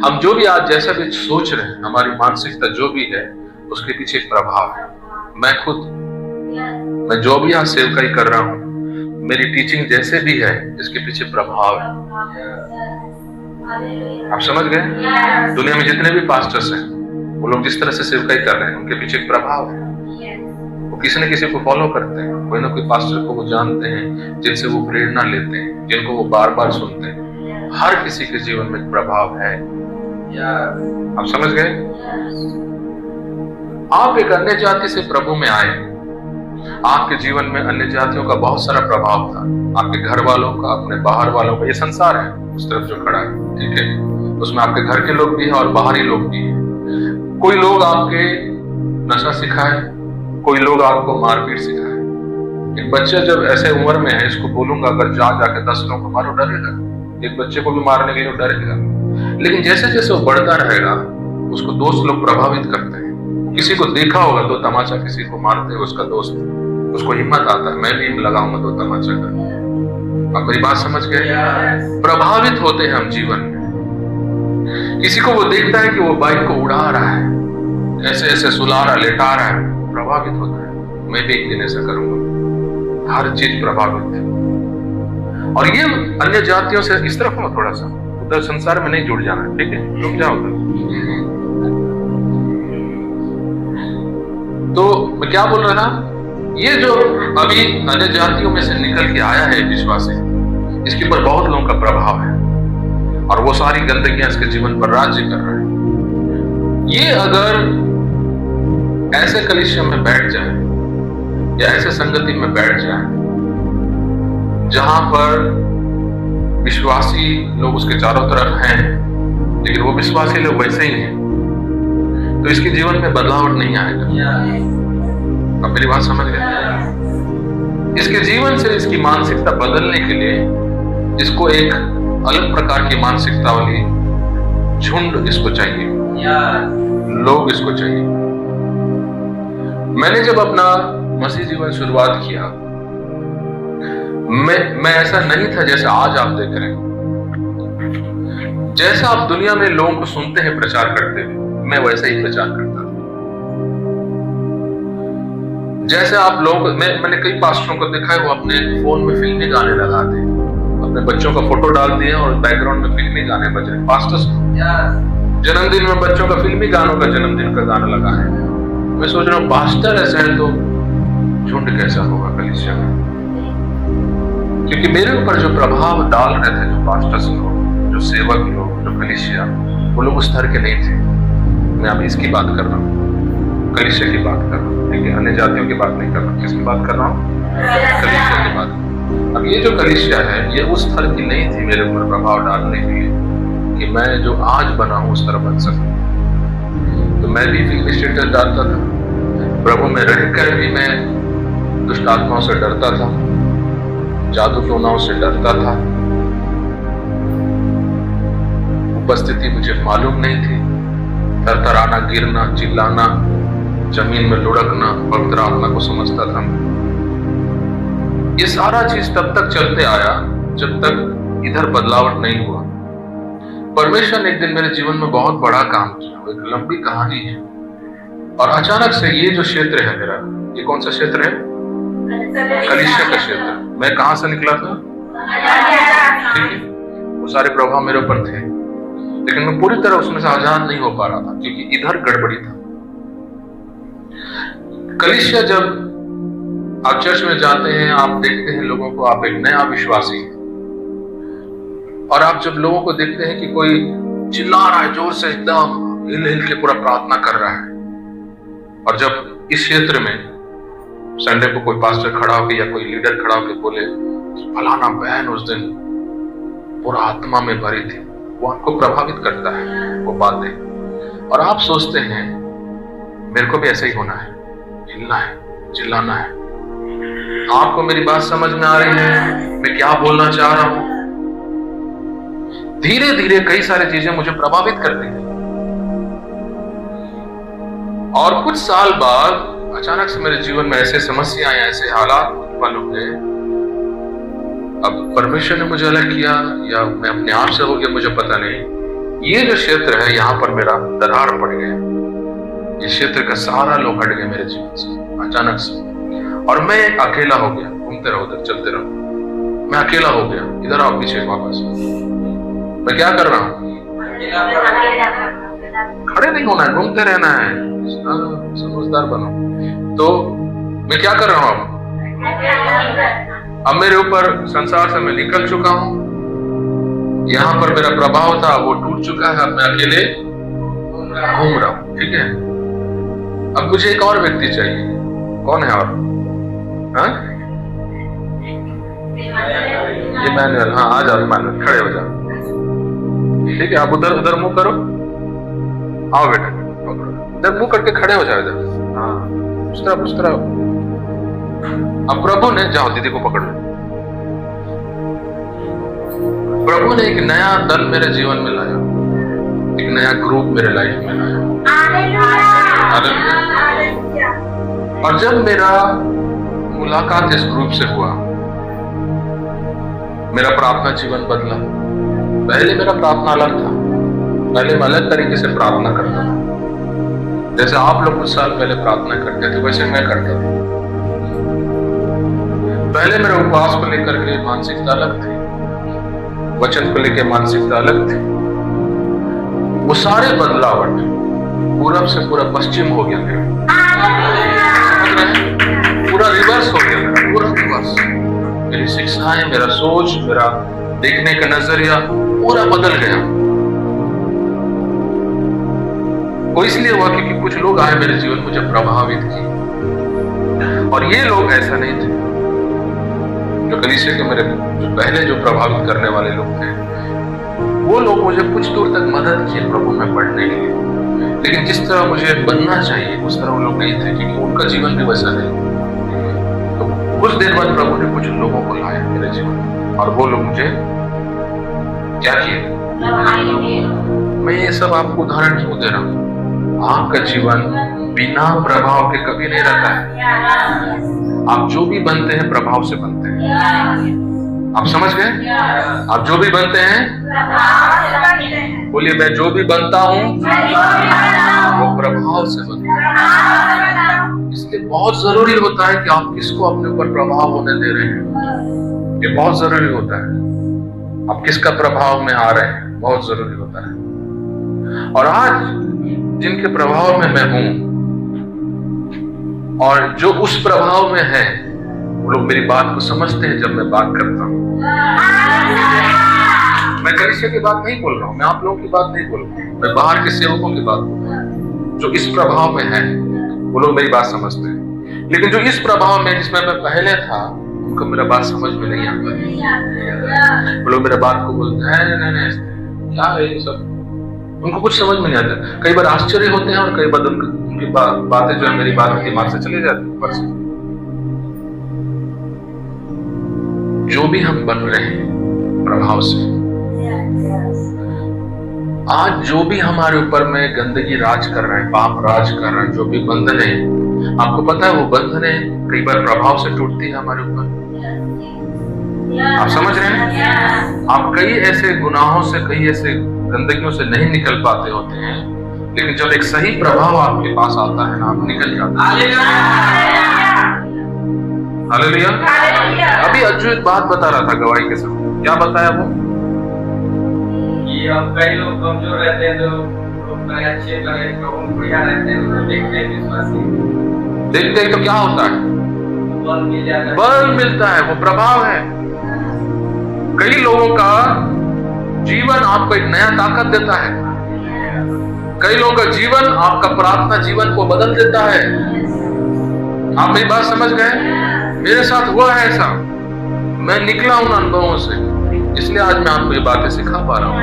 हम जो भी आज जैसा भी सोच रहे हैं, हमारी मानसिकता जो भी है, उसके पीछे एक प्रभाव है। मैं जो भी आज सेवकाई कर रहा हूँ, मेरी टीचिंग जैसे भी है, इसके पीछे प्रभाव है। आप समझ गए? दुनिया में जितने भी पास्टर्स हैं, वो लोग जिस तरह से सेवकाई कर रहे हैं, उनके पीछे एक प्रभाव है। वो किसी न किसी को फॉलो करते हैं, कोई ना कोई पास्टर को वो जानते हैं, जिनसे वो प्रेरणा लेते हैं, जिनको वो बार बार सुनते हैं। हर किसी के जीवन में एक प्रभाव है। आप समझ गए? आप एक अन्य जाति से प्रभु में आए, आपके जीवन में अन्य जातियों का बहुत सारा प्रभाव था, आपके घर वालों का, अपने बाहर वालों का। ये संसार है उस तरफ जो खड़ा है, ठीक है, उसमें आपके घर के लोग भी हैं और बाहरी लोग भी हैं। कोई लोग आपके नशा सिखाए, कोई लोग आपको मारपीट सिखाए। एक बच्चा जब ऐसे उम्र में है, इसको बोलूंगा अगर जाके 10 लोगों को मारो, डरेगा। एक बच्चे को भी मारने के लिए डरेगा। लेकिन जैसे जैसे वो बढ़ता रहेगा, उसको दोस्त लोग प्रभावित करते हैं। किसी को देखा होगा दो तमाचा किसी को मारते हुए, उसका दोस्त, उसको हिम्मत आता है, मैं भी लगाऊंगा दो तमाचा कर। आप मेरी बात समझ गए? प्रभावित होते हैं हम जीवन में। किसी को वो देखता है कि वो बाइक को उड़ा रहा है, ऐसे ऐसे सुला रहा, लेटा रहा है, प्रभावित होता है, मैं भी एक दिन ऐसा करूंगा। हर चीज प्रभावित है। और ये अन्य जातियों से इस तरफ हो, थोड़ा सा उधर संसार में नहीं जुड़ जाना, ठीक है, रुक जाओ उधर। तो मैं क्या बोल रहा था, ये जो अभी अन्य जातियों में से निकल के आया है विश्वासी, इसके ऊपर बहुत लोगों का प्रभाव है और वो सारी गंदगियां इसके जीवन पर राज्य कर रहे हैं। ये अगर ऐसे कलीसिया में बैठ जाए या ऐसे संगति में बैठ जाए जहां पर विश्वासी लोग उसके चारों तरफ हैं, लेकिन वो विश्वासी लोग वैसे ही हैं, तो इसके जीवन में बदलाव नहीं आएगा। अब मेरी बात समझ गए? इसके जीवन से इसकी मानसिकता बदलने के लिए इसको एक अलग प्रकार की मानसिकता वाली झुंड इसको चाहिए, लोग इसको चाहिए। मैंने जब अपना मसीह जीवन शुरुआत किया, मैं ऐसा नहीं था जैसा आज आप देख रहे हैं। जैसा आप दुनिया में लोगों को सुनते हैं प्रचार करते हुए, मैं वैसा ही प्रचार करता था। जैसे आप लोग, मैंने कई पास्टरों को देखा है, वो अपने फोन में फिल्मी गाने लगाते हैं, अपने बच्चों का फोटो डाल दिए और बैकग्राउंड में फिल्मी गाने बज रहे हैं। पास्टर्स जन्मदिन में बच्चों का फिल्मी गानों का जन्मदिन का गाना लगा है। मैं सोच रहा हूँ पास्टर ऐसा है तो झुंड कैसा होगा कलीसिया में? क्योंकि मेरे ऊपर जो प्रभाव डाल रहे थे जो पास्टर्स लोग, जो सेवक लोग, जो कलीसिया, वो लोग उस तरह के नहीं थे। मैं अभी इसकी बात कर रहा हूँ, कलीसिया की बात कर रहा हूँ, ठीक है, अन्य जातियों की बात नहीं कर रहा। किसकी बात कर रहा हूँ? कलीसिया की बात। अब ये जो कलीसिया है, ये उस तरह की नहीं थी मेरे ऊपर प्रभाव डालने के लिए कि मैं जो आज बना हूँ उस तरह बन सकूं। तो मैं भी फिल्म स्टेटस डालता था, प्रभु में रहकर भी मैं दुष्ट आत्माओं से डरता था, जादू टोनाओं से डरता था। उपस्थिति मुझे मालूम नहीं थी, थरथराना, गिरना, चिल्लाना, जमीन में लुढ़कना, पवित्र आत्मा को समझता था। ये सारा चीज तब तक चलते आया जब तक इधर बदलाव नहीं हुआ। परमेश्वर ने एक दिन मेरे जीवन में बहुत बड़ा काम किया, एक लंबी कहानी है। और अचानक से ये जो क्षेत्र है मेरा, ये कौन सा क्षेत्र है? कलीसिया का क्षेत्र। मैं कहां से निकला था? ठीक है, वो सारे प्रभाव मेरे ऊपर थे, लेकिन मैं पूरी तरह उसमें से आजाद नहीं हो पा रहा था क्योंकि इधर गड़बड़ी था। कलीसिया, जब आप चर्च में जाते हैं, आप देखते हैं लोगों को, आप एक नया विश्वासी हैं, और आप जब लोगों को देखते हैं कि कोई चिल्ला रहा है जोर से, एकदम हिल हिल के पूरा प्रार्थना कर रहा है, और जब इस क्षेत्र में संडे को कोई पास्टर खड़ा होकर या कोई लीडर खड़ा होकर बोले फलाना बहन उस दिन पूरा आत्मा में भरी थी, वो आपको प्रभावित करता है वो बातें, और आप सोचते हैं मेरे को भी ऐसा ही होना है, हिलना है, चिल्लाना है। आपको मेरी बात समझ में आ रही है मैं क्या बोलना चाह रहा हूं? धीरे धीरे कई सारी चीजें मुझे प्रभावित करती हैं, और कुछ साल बाद अचानक से मेरे जीवन में ऐसे समस्याएं, ऐसे हालात उत्पन्न हुए। अब परमेश्वर ने मुझे अलग किया या मैं अपने आप से हो गया, मुझे पता नहीं। ये जो क्षेत्र है, यहाँ पर मेरा दरार पड़ गया। ये क्षेत्र का सारा लोग हट गए मेरे जीवन से अचानक से, और मैं अकेला हो गया। घूमते रहो उधर, चलते रहो, मैं अकेला हो गया। इधर आओ पीछे वापस। मैं क्या कर रहा हूँ? खड़े नहीं होना है, घूमते रहना है। समझदार बनो। तो मैं क्या कर रहा हूं? अब मेरे ऊपर संसार से मैं निकल चुका हूं, यहां पर मेरा प्रभाव था वो टूट चुका है, अब मैं अकेले घूम रहा हूं, ठीक है। अब मुझे एक और व्यक्ति चाहिए। कौन है? और हाँ इमैनुअल, हाँ आ जाओ इमैनुअल, खड़े हो जाओ। ठीक है, आप उधर उधर मुंह करो, आओ बेटा, इधर मुंह करके खड़े हो जाओ इधर। हाँ उस तरफ। अब प्रभु ने, जाओ दीदी को पकड़ लो। प्रभु ने एक नया दल मेरे जीवन में लाया, एक नया ग्रुप मेरे लाइफ में लाया। और जब मेरा मुलाकात इस ग्रुप से हुआ, मेरा प्रार्थना जीवन बदला। पहले मेरा प्रार्थना अलग था, पहले मैं अलग तरीके से प्रार्थना करता था। जैसे आप लोग कुछ साल पहले प्रार्थना करते थे वैसे मैं करता था। पहले मेरे उपवास को लेकर के मानसिकता अलग थी, वचन को लेकर मानसिकता अलग थी। वो सारे बदलावट पूरब से पूरा पश्चिम हो गया मेरा, पूरा रिवर्स हो गया मेरा, पूरा रिवर्स। मेरी शिक्षाएं, मेरा सोच, मेरा देखने का नजरिया पूरा बदल गया। वो इसलिए हुआ क्योंकि कुछ लोग आए मेरे जीवन मुझे प्रभावित किए। और ये लोग ऐसा नहीं थे जो कलीसिया के मेरे जो पहले जो प्रभावित करने वाले लोग थे, वो लोग मुझे कुछ दूर तक मदद किए प्रभु में बढ़ने के लिए, लेकिन जिस तरह मुझे बनना चाहिए उस तरह वो लोग नहीं थे, क्योंकि उनका जीवन भी वैसा नहीं। तो कुछ देर बाद प्रभु ने कुछ लोगों को लाया मेरे जीवन में, और वो लोग मुझे क्या किए। मैं ये सब आपको उदाहरण क्यों दे रहा हूँ? आपका जीवन बिना प्रभाव के कभी नहीं रहता है। आप जो भी बनते हैं प्रभाव से बनते हैं। आप समझ गए? आप जो भी बनते हैं, बोलिए मैं जो भी बनता हूँ वो प्रभाव से बनता है। इसलिए बहुत जरूरी होता है कि आप किसको अपने ऊपर प्रभाव होने दे रहे हैं। ये बहुत जरूरी होता है। आप किसका प्रभाव में आ रहे हैं, बहुत जरूरी होता है। और आज जिनके प्रभाव में मैं हूं और जो उस प्रभाव में है, वो लोग मेरी बात को समझते हैं जब मैं बात करता हूं। मैं कलीसिया की बात नहीं बोल रहा हूं, मैं आप लोगों की बात नहीं बोल रहा हूं, मैं बाहर के सेवकों की बात बोल रहा हूं। जो इस प्रभाव में है वो लोग मेरी बात समझते हैं, लेकिन जो इस प्रभाव में जिसमें मैं पहले था उनको मेरा बात समझ में नहीं आता। वो लोग मेरा बात को बोलते हैं नहीं क्या है ये सब, उनको कुछ समझ में नहीं आता। कई बार आश्चर्य होते हैं और कई बार उनकी बातें जो है मेरी बात दिमाग से चली जाती है। जो भी हम बन रहे हैं प्रभाव से, आज जो भी हमारे ऊपर में गंदगी राज कर रहा है, पाप राज कर रहा है, जो भी बंधन है, आपको पता है वो बंधन है कई बार प्रभाव से टूटती है हमारे ऊपर। आप समझ रहे हैं? आप कई ऐसे गुनाहों से, कई ऐसे गंदगियों से नहीं निकल पाते होते हैं, लेकिन जब एक सही प्रभाव आपके पास आता है ना, आप निकल जाते हैं। हालेलुया। अभी अज्जू एक बात बता रहा था गवाही के समय। क्या बताया वो? कि अब कई लोग कमजोर रहते हैं, तो अच्छे लगे तो उनको याद रहते हैं, तो देखते हैं विश्वासी, देखते हैं तो क्या होता है? बल मिल जाता है, बल मिलता है, वो प्रभाव है। कई लोगों का जीवन आपको एक नया ताकत देता है। कई लोगों का जीवन आपका प्रार्थना जीवन को बदल देता है। आप मेरी बात समझ गए? मेरे साथ हुआ है ऐसा, मैं निकला उन अनुभवों से, इसलिए आज मैं आपको ये बातें सिखा पा रहा हूँ।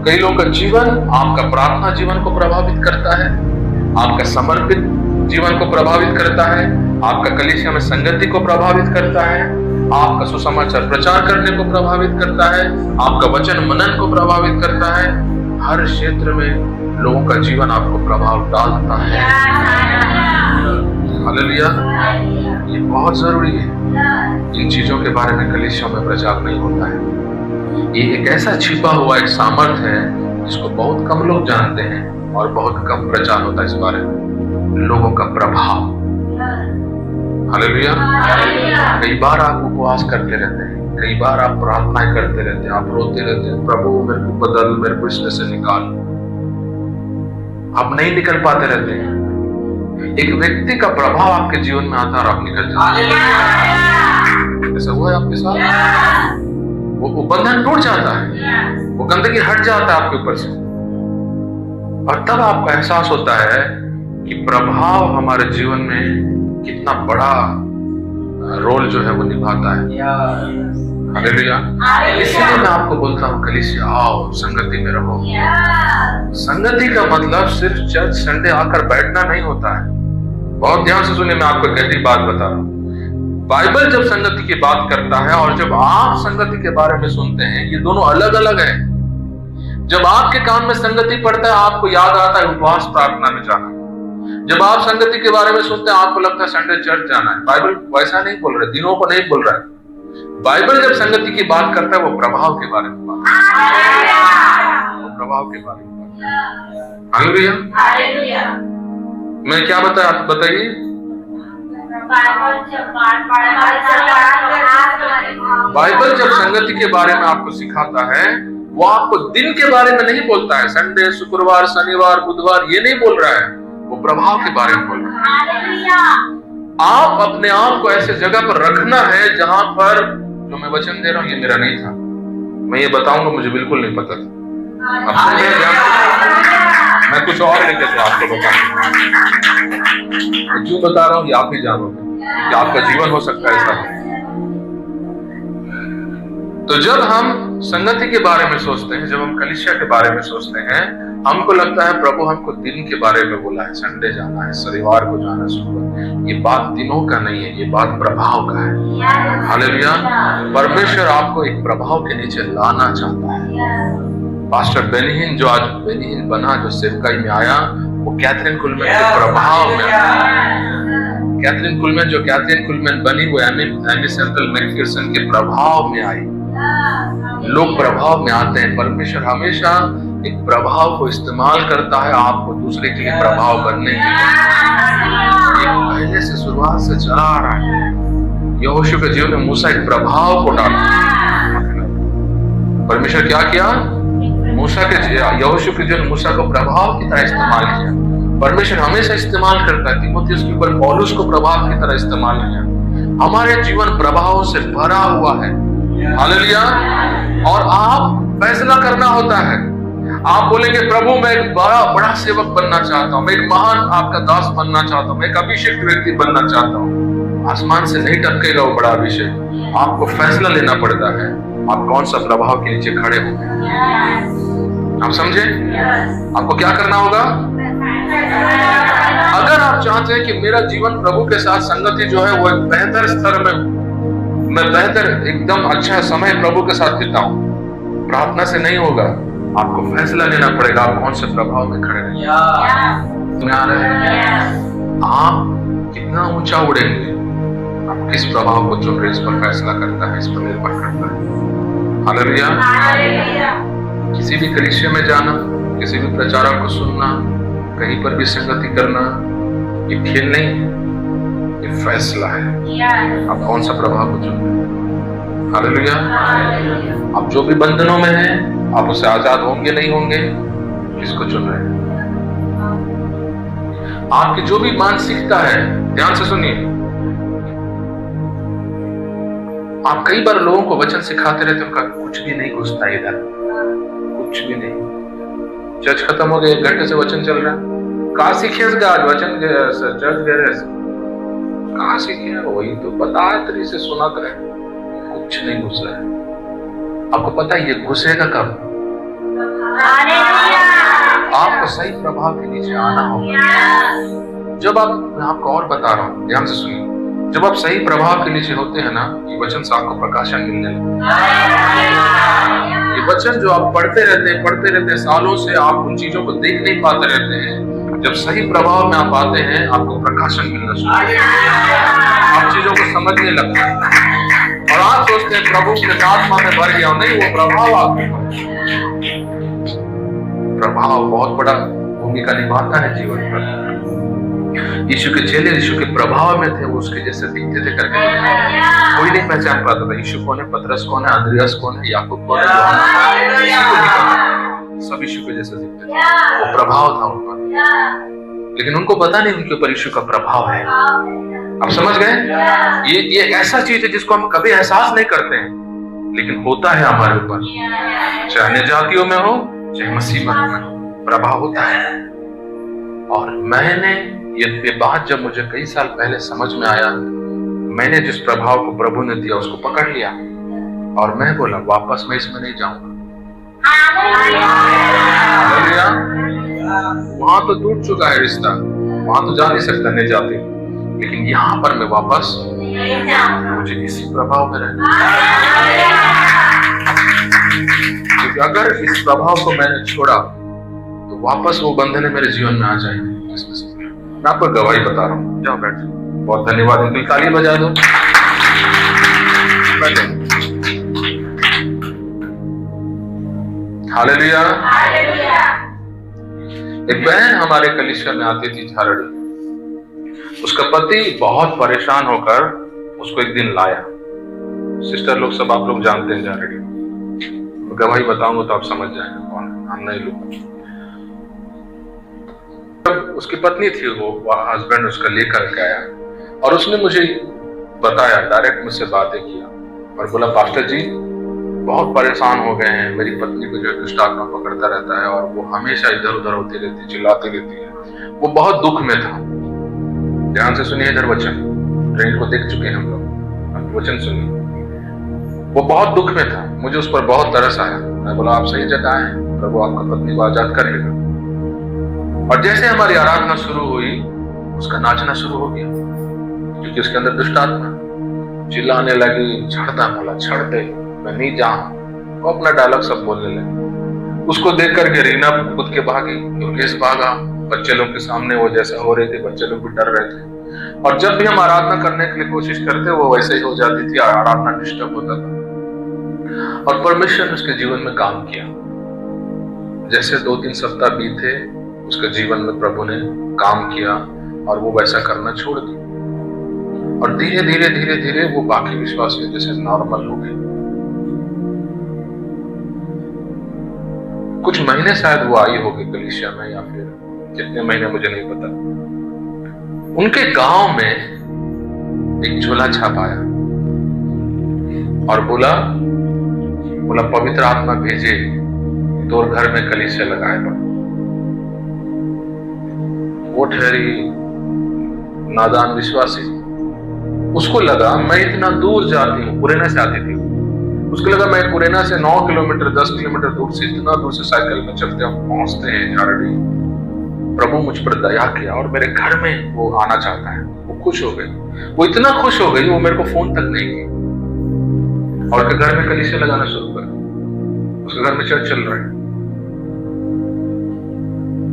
कई लोगों का जीवन आपका प्रार्थना जीवन को प्रभावित करता है, आपका समर्पित जीवन को प्रभावित करता है, आपका कलीसिया में संगति को प्रभावित करता है, आपका सुसमाचार प्रचार करने को प्रभावित करता है, आपका वचन मनन को प्रभावित करता है। हर क्षेत्र में लोगों का जीवन आपको प्रभाव डालता है। हालेलुया। ये बहुत जरूरी है। इन चीजों के बारे में कलीसिया में प्रचार नहीं होता है। ये एक ऐसा छिपा हुआ एक सामर्थ्य है जिसको बहुत कम लोग जानते हैं और बहुत कम प्रचार होता है इस बारे में। लोगों का प्रभाव। हालेलुया। कई बार आप उपवास करते रहते हैं, कई बार आप प्रार्थनाएं करते रहते हैं, आप रोते रहते हैं, प्रभु मेरे को बदल, मेरे को इसमें से निकाल। आप नहीं निकल पाते रहते हैं। एक व्यक्ति का प्रभाव आपके जीवन में आता है और आप निकल जाते हैं। ऐसा हुआ है आपके साथ? वो बंधन टूट जाता है, वो गंदगी हट जाता है आपके ऊपर से, और तब आपको एहसास होता है कि प्रभाव हमारे जीवन में कितना बड़ा रोल जो है वो निभाता है। हालेलुया। इसलिए मैं आपको बोलता हूँ कलीसिया आओ, संगति में रहो। संगति का मतलब सिर्फ चर्च संडे आकर बैठना नहीं होता है। बहुत ध्यान से सुनिए, मैं आपको गहरी बात बता रहा हूँ। बाइबल जब संगति की बात करता है और जब आप संगति के बारे में सुनते हैं, ये दोनों अलग अलग है। जब आपके कान में संगति पड़ता है, आपको याद आता है उपवास प्रार्थना में जाना। जब आप संगति के बारे में सुनते हैं, आपको लगता है संडे चर्च जाना है। बाइबल वैसा नहीं बोल रहा, दिनों को नहीं बोल रहा है। बाइबल जब संगति की बात करता है, वो प्रभाव के बारे में बात करता है। वो प्रभाव के बारे में बात करता है। हालेलुया। मैं क्या बताया, आप बताइए। बाइबल जब संगति के बारे में आपको सिखाता है, वो आपको दिन के बारे में नहीं बोलता है, संडे, शुक्रवार, शनिवार, बुधवार, ये नहीं बोल रहा है। वो प्रभाव के बारे में बोल रहा है। आप अपने आप को ऐसे जगह पर रखना है जहां पर जो मैं वचन दे रहा हूं ये मेरा नहीं था, मैं ये बताऊंगा, मुझे बिल्कुल नहीं पता था। अब सुन रहे हैं, मैं कुछ और लेके आपको बताऊंगा। क्यों बता रहा हूँ ये आप ही जानोगे कि आपका जीवन हो सकता है ऐसा। तो जब हम संगति के बारे में सोचते हैं, जब हम कलीसिया के बारे में सोचते हैं, हमको लगता है प्रभु हमको दिन के बारे में बोला है, संडे जाना है, शनिवार को जाना है, शुक्रवार। ये बात दिनों का नहीं है, ये बात प्रभाव का है। हालेलुया। परमेश्वर आपको एक प्रभाव के नीचे लाना चाहता है। पास्टर बेनिहिन जो आज बेनिहिन बना, जो सेवकाई में आया, वो कैथरीन कुलमैन के प्रभाव में आया। कैथरीन कुलमैन जो कैथरीन कुलमैन बनी, वो एमी सेंट्रल मैकफिरसन के प्रभाव में आई। लोग प्रभाव में आते हैं। परमेश्वर हमेशा एक प्रभाव को इस्तेमाल करता है आपको दूसरे के लिए प्रभाव बनने के लिए। ये पहले से शुरुआत से चला आ रहा है। यहोशू के जीवन में मूसा एक प्रभाव को डाला। परमेश्वर क्या किया? मूसा के यहोशू के जीवन मूसा को प्रभाव की तरह इस्तेमाल किया। परमेश्वर हमेशा इस्तेमाल करता है। तीमुथियुस के ऊपर पौलुस को प्रभाव की तरह इस्तेमाल किया। हमारे जीवन प्रभाव से भरा हुआ है। हालेलुया। और आप फैसला करना होता है। आप बोलेंगे प्रभु मैं एक बड़ा सेवक बनना चाहता हूँ, मैं एक महान आपका दास बनना चाहता हूँ, मैं एक अभिषेक व्यक्ति बनना चाहता हूँ। आसमान से नहीं टपकेगा वो बड़ा अभिषेक। आपको फैसला लेना पड़ता है आप कौन सा प्रभाव के नीचे खड़े होंगे। आप समझे? आपको क्या करना होगा? अगर आप चाहते हैं कि मेरा जीवन प्रभु के साथ संगति जो है वो एक बेहतर स्तर में, मैं बेहतर एकदम अच्छा समय प्रभु के साथ बिताऊं, प्रार्थना से नहीं होगा। आपको फैसला लेना पड़ेगा आप कौन से प्रभाव में खड़े रहेंगे। तुम्हें आ रहा है? आप कितना ऊंचा उड़ेंगे, आप किस प्रभाव को चुन रहे, इस पर फैसला करता है, इस पर निर्भर करता है। हालेलुया। किसी भी कलीसिया में जाना, किसी भी प्रचारक को सुनना, कहीं पर भी संगति करना, ये खेल नहीं है, ये फैसला है। आप कौन सा प्रभाव को चुन रहे हैं। हालेलुया। आप जो भी बंधनों में हैं, आप उससे आजाद होंगे नहीं होंगे, किसको चुन रहे हैं। आपकी जो भी मानसिकता है, ध्यान से सुनिए। आप कई बार लोगों को वचन सिखाते रहते, उनका कुछ भी नहीं घुसता इधर, कुछ भी नहीं। चर्च खत्म हो गया, 1 घंटे से वचन चल रहा है। कहाँ सीखे आज वचन? चर्च गए कहाँ सीखे? वही तो बता तरी से सुनाते रहे, कुछ नहीं घुस रहा है। आपको पता है ये घुसेगा कब? आपको सही प्रभाव के नीचे आना होगा। जब मैं आपको और बता रहा हूँ, ध्यान से सुनिए। जब आप सही प्रभाव के नीचे होते हैं ना, ये वचन से आपको प्रकाशन मिलने लगता है। ये वचन जो आप पढ़ते रहते सालों से, आप उन चीजों को देख नहीं पाते रहते हैं। जब सही प्रभाव में आप आते हैं, आपको प्रकाशन मिलना शुरू होता है। आप चीजों को समझने लगते हैं और आप सोचते हैं प्रभु के आत्मा में भर गया। नहीं, वो प्रभाव आपके प्रभाव बहुत बड़ा भूमिका निभाता है जीवन पर। यीशु के चेले यीशु के प्रभाव में थे, वो उसके जैसे दिखते थे करके कोई नहीं पहचान पाता था। यीशु कौन है, पतरस कौन है, अंद्रियास कौन है, याकूब कौन है, सब यीशु के जैसे दिखते थे। वो प्रभाव था उन पर, लेकिन उनको पता नहीं उनके ऊपर यीशु का प्रभाव है। आप समझ गए? ये ऐसा चीज है जिसको हम कभी एहसास नहीं करते हैं, लेकिन होता है हमारे ऊपर। चाहे अन्य जातियों में हो, चाहे मसीह में हो, प्रभाव होता है। और मैंने ये बात जब मुझे कई साल पहले समझ में आया, मैंने जिस प्रभाव को प्रभु ने दिया उसको पकड़ लिया और मैं बोला वापस मैं इसमें नहीं जाऊंगा। हालेलुया। वहां तो टूट चुका है रिश्ता, वहां तो जा नहीं सकता, नहीं जाते, लेकिन यहां पर मैं वापस मुझे इसी प्रभाव में रहना। क्योंकि अगर इस प्रभाव को मैंने छोड़ा तो वापस वो बंधन मेरे जीवन में आ जाएंगे। मैं आपको गवाही बता रहा हूँ। जाओ बैठ। बहुत धन्यवाद। इनकी ताली बजा दो। हालेलुया। एक बहन हमारे कलीसिया में आती थी झारड़ी। उसका पति बहुत परेशान होकर उसको एक दिन लाया। सिस्टर लोग सब आप लोग जानते हैं झारड़ी, गवाही बताऊंगा तो आप समझ जाएंगे कौन, हम नहीं लोग। उसकी पत्नी थी, वो हस्बैंड उसका लेकर के आया और उसने मुझे बताया, डायरेक्ट मुझसे बातें किया और बोला पास्टर जी बहुत परेशान हो गए हैं, मेरी पत्नी को जो दुष्ट आत्मा पकड़ता रहता है और वो हमेशा इधर उधर होती रहती, चिल्लाती रहती है। वो बहुत दुख में था। ध्यान से सुनिए इधर वचन, ट्रेन को देख चुके हैं हम लोग, वचन सुनिए। वो बहुत दुख में था, मुझे उस पर बहुत तरस आया। मैं बोला आप सही जगह हैं, प्रभु आपका पत्नी को आजाद करेगा। और जैसे हमारी आराधना शुरू हुई उसका नाचना शुरू हो गया, क्योंकि उसके अंदर दुष्ट आत्मा चिल्लाने लगी, छड़ता बोला छड़ दे, मैं नहीं जाऊं। वो अपना डायलॉग सब बोलने लगे। उसको देख करके रीना कूद के भागी, योगेश भागा, बच्चे लोग के सामने वो जैसा हो रहे थे, बच्चे लोग भी डर रहे थे। और जब भी हम आराधना करने के लिए कोशिश करते वो वैसे ही हो जाती थी, आराधना डिस्टर्ब होता था। और परमेश्वर ने उसके जीवन में काम किया। जैसे 2-3 सप्ताह बीते, उसके जीवन में प्रभु ने काम किया और वो वैसा करना छोड़ दिया। और धीरे धीरे धीरे धीरे वो बाकी विश्वासियों जैसे नॉर्मल हो गए। कुछ महीने शायद वो आई होगी कलीसिया में, या फिर कितने महीने मुझे नहीं पता। उनके गांव में एक झोला छापाया और बोला पवित्र आत्मा भेजे तो घर में कलीसिया लगाए पड़ा। वो ठहरी नादान विश्वासी, उसको लगा मैं इतना दूर जाती हूँ, पुरेना से आती थी, उसको लगा मैं पुरेना से 9 किलोमीटर 10 किलोमीटर दूर से इतना दूर से साइकिल में चलते हम पहुंचते हैं झारड़ी। प्रभु मुझ पर दया किया और मेरे घर में वो आना चाहता है। वो खुश हो गई, वो इतना खुश हो गई वो मेरे को फोन तक नहीं की और उसके घर में कलीसिया लगाना शुरू कर। उसके घर में चर्च चल रहा है।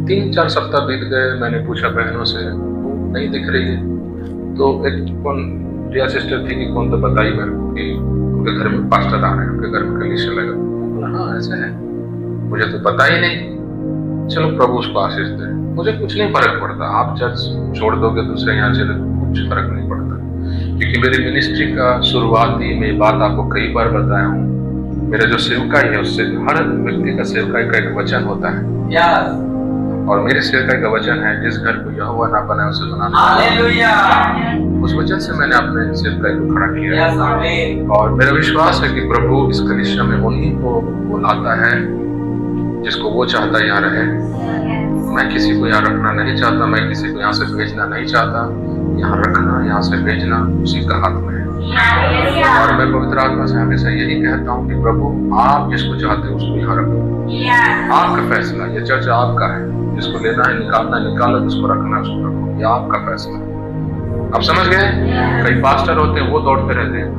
3-4 सप्ताह बीत गए। मैंने पूछा बहनों से, वो नहीं दिख रही है। तो एक कौन रिया सिस्टर थी कि कौन, तो बताई मेरे को कि उनके घर में पास्टर आ रहे हैं, उनके घर में कलीसिया लगा। बोला हाँ ऐसा है, मुझे तो पता ही नहीं। चलो प्रभु उसको आशीष दे। मुझे कुछ नहीं फर्क पड़ता, आप चर्च छोड़ दोगे दूसरे यहाँ चले, कुछ फर्क नहीं पड़ता, क्योंकि मेरी मिनिस्ट्री का शुरुआती में बात आपको कई बार बताया हूँ। मेरा जो सेवकाई है उससे हर व्यक्ति का सेवकाई का एक वचन होता है। और मेरे सेवकाई का वचन है, जिस घर को यहोवा ना बनाए उसे बनाना। उस वचन से मैंने अपने सेवकाई को खड़ा किया। और मेरा विश्वास है कि प्रभु इस कलीसिया में उन्हीं को बुलाता है जिसको वो चाहता है यहाँ रहे। मैं किसी को यहाँ रखना नहीं चाहता, मैं किसी को यहाँ से भेजना नहीं चाहता। यहाँ रखना, यहाँ से भेजना उसी का हाथ में है। और मैं पवित्र आत्मा से हमेशा यही कहता हूँ कि प्रभु आप जिसको चाहते हो उसको यहाँ रखो। आपका फैसला, ये चर्च आपका है। जिसको लेना है निकालना निकालो, जिसको रखना है उसको रखो, ये आपका फैसला। आप समझ गए? कई पास्टर होते हैं वो दौड़ते रहते हैं,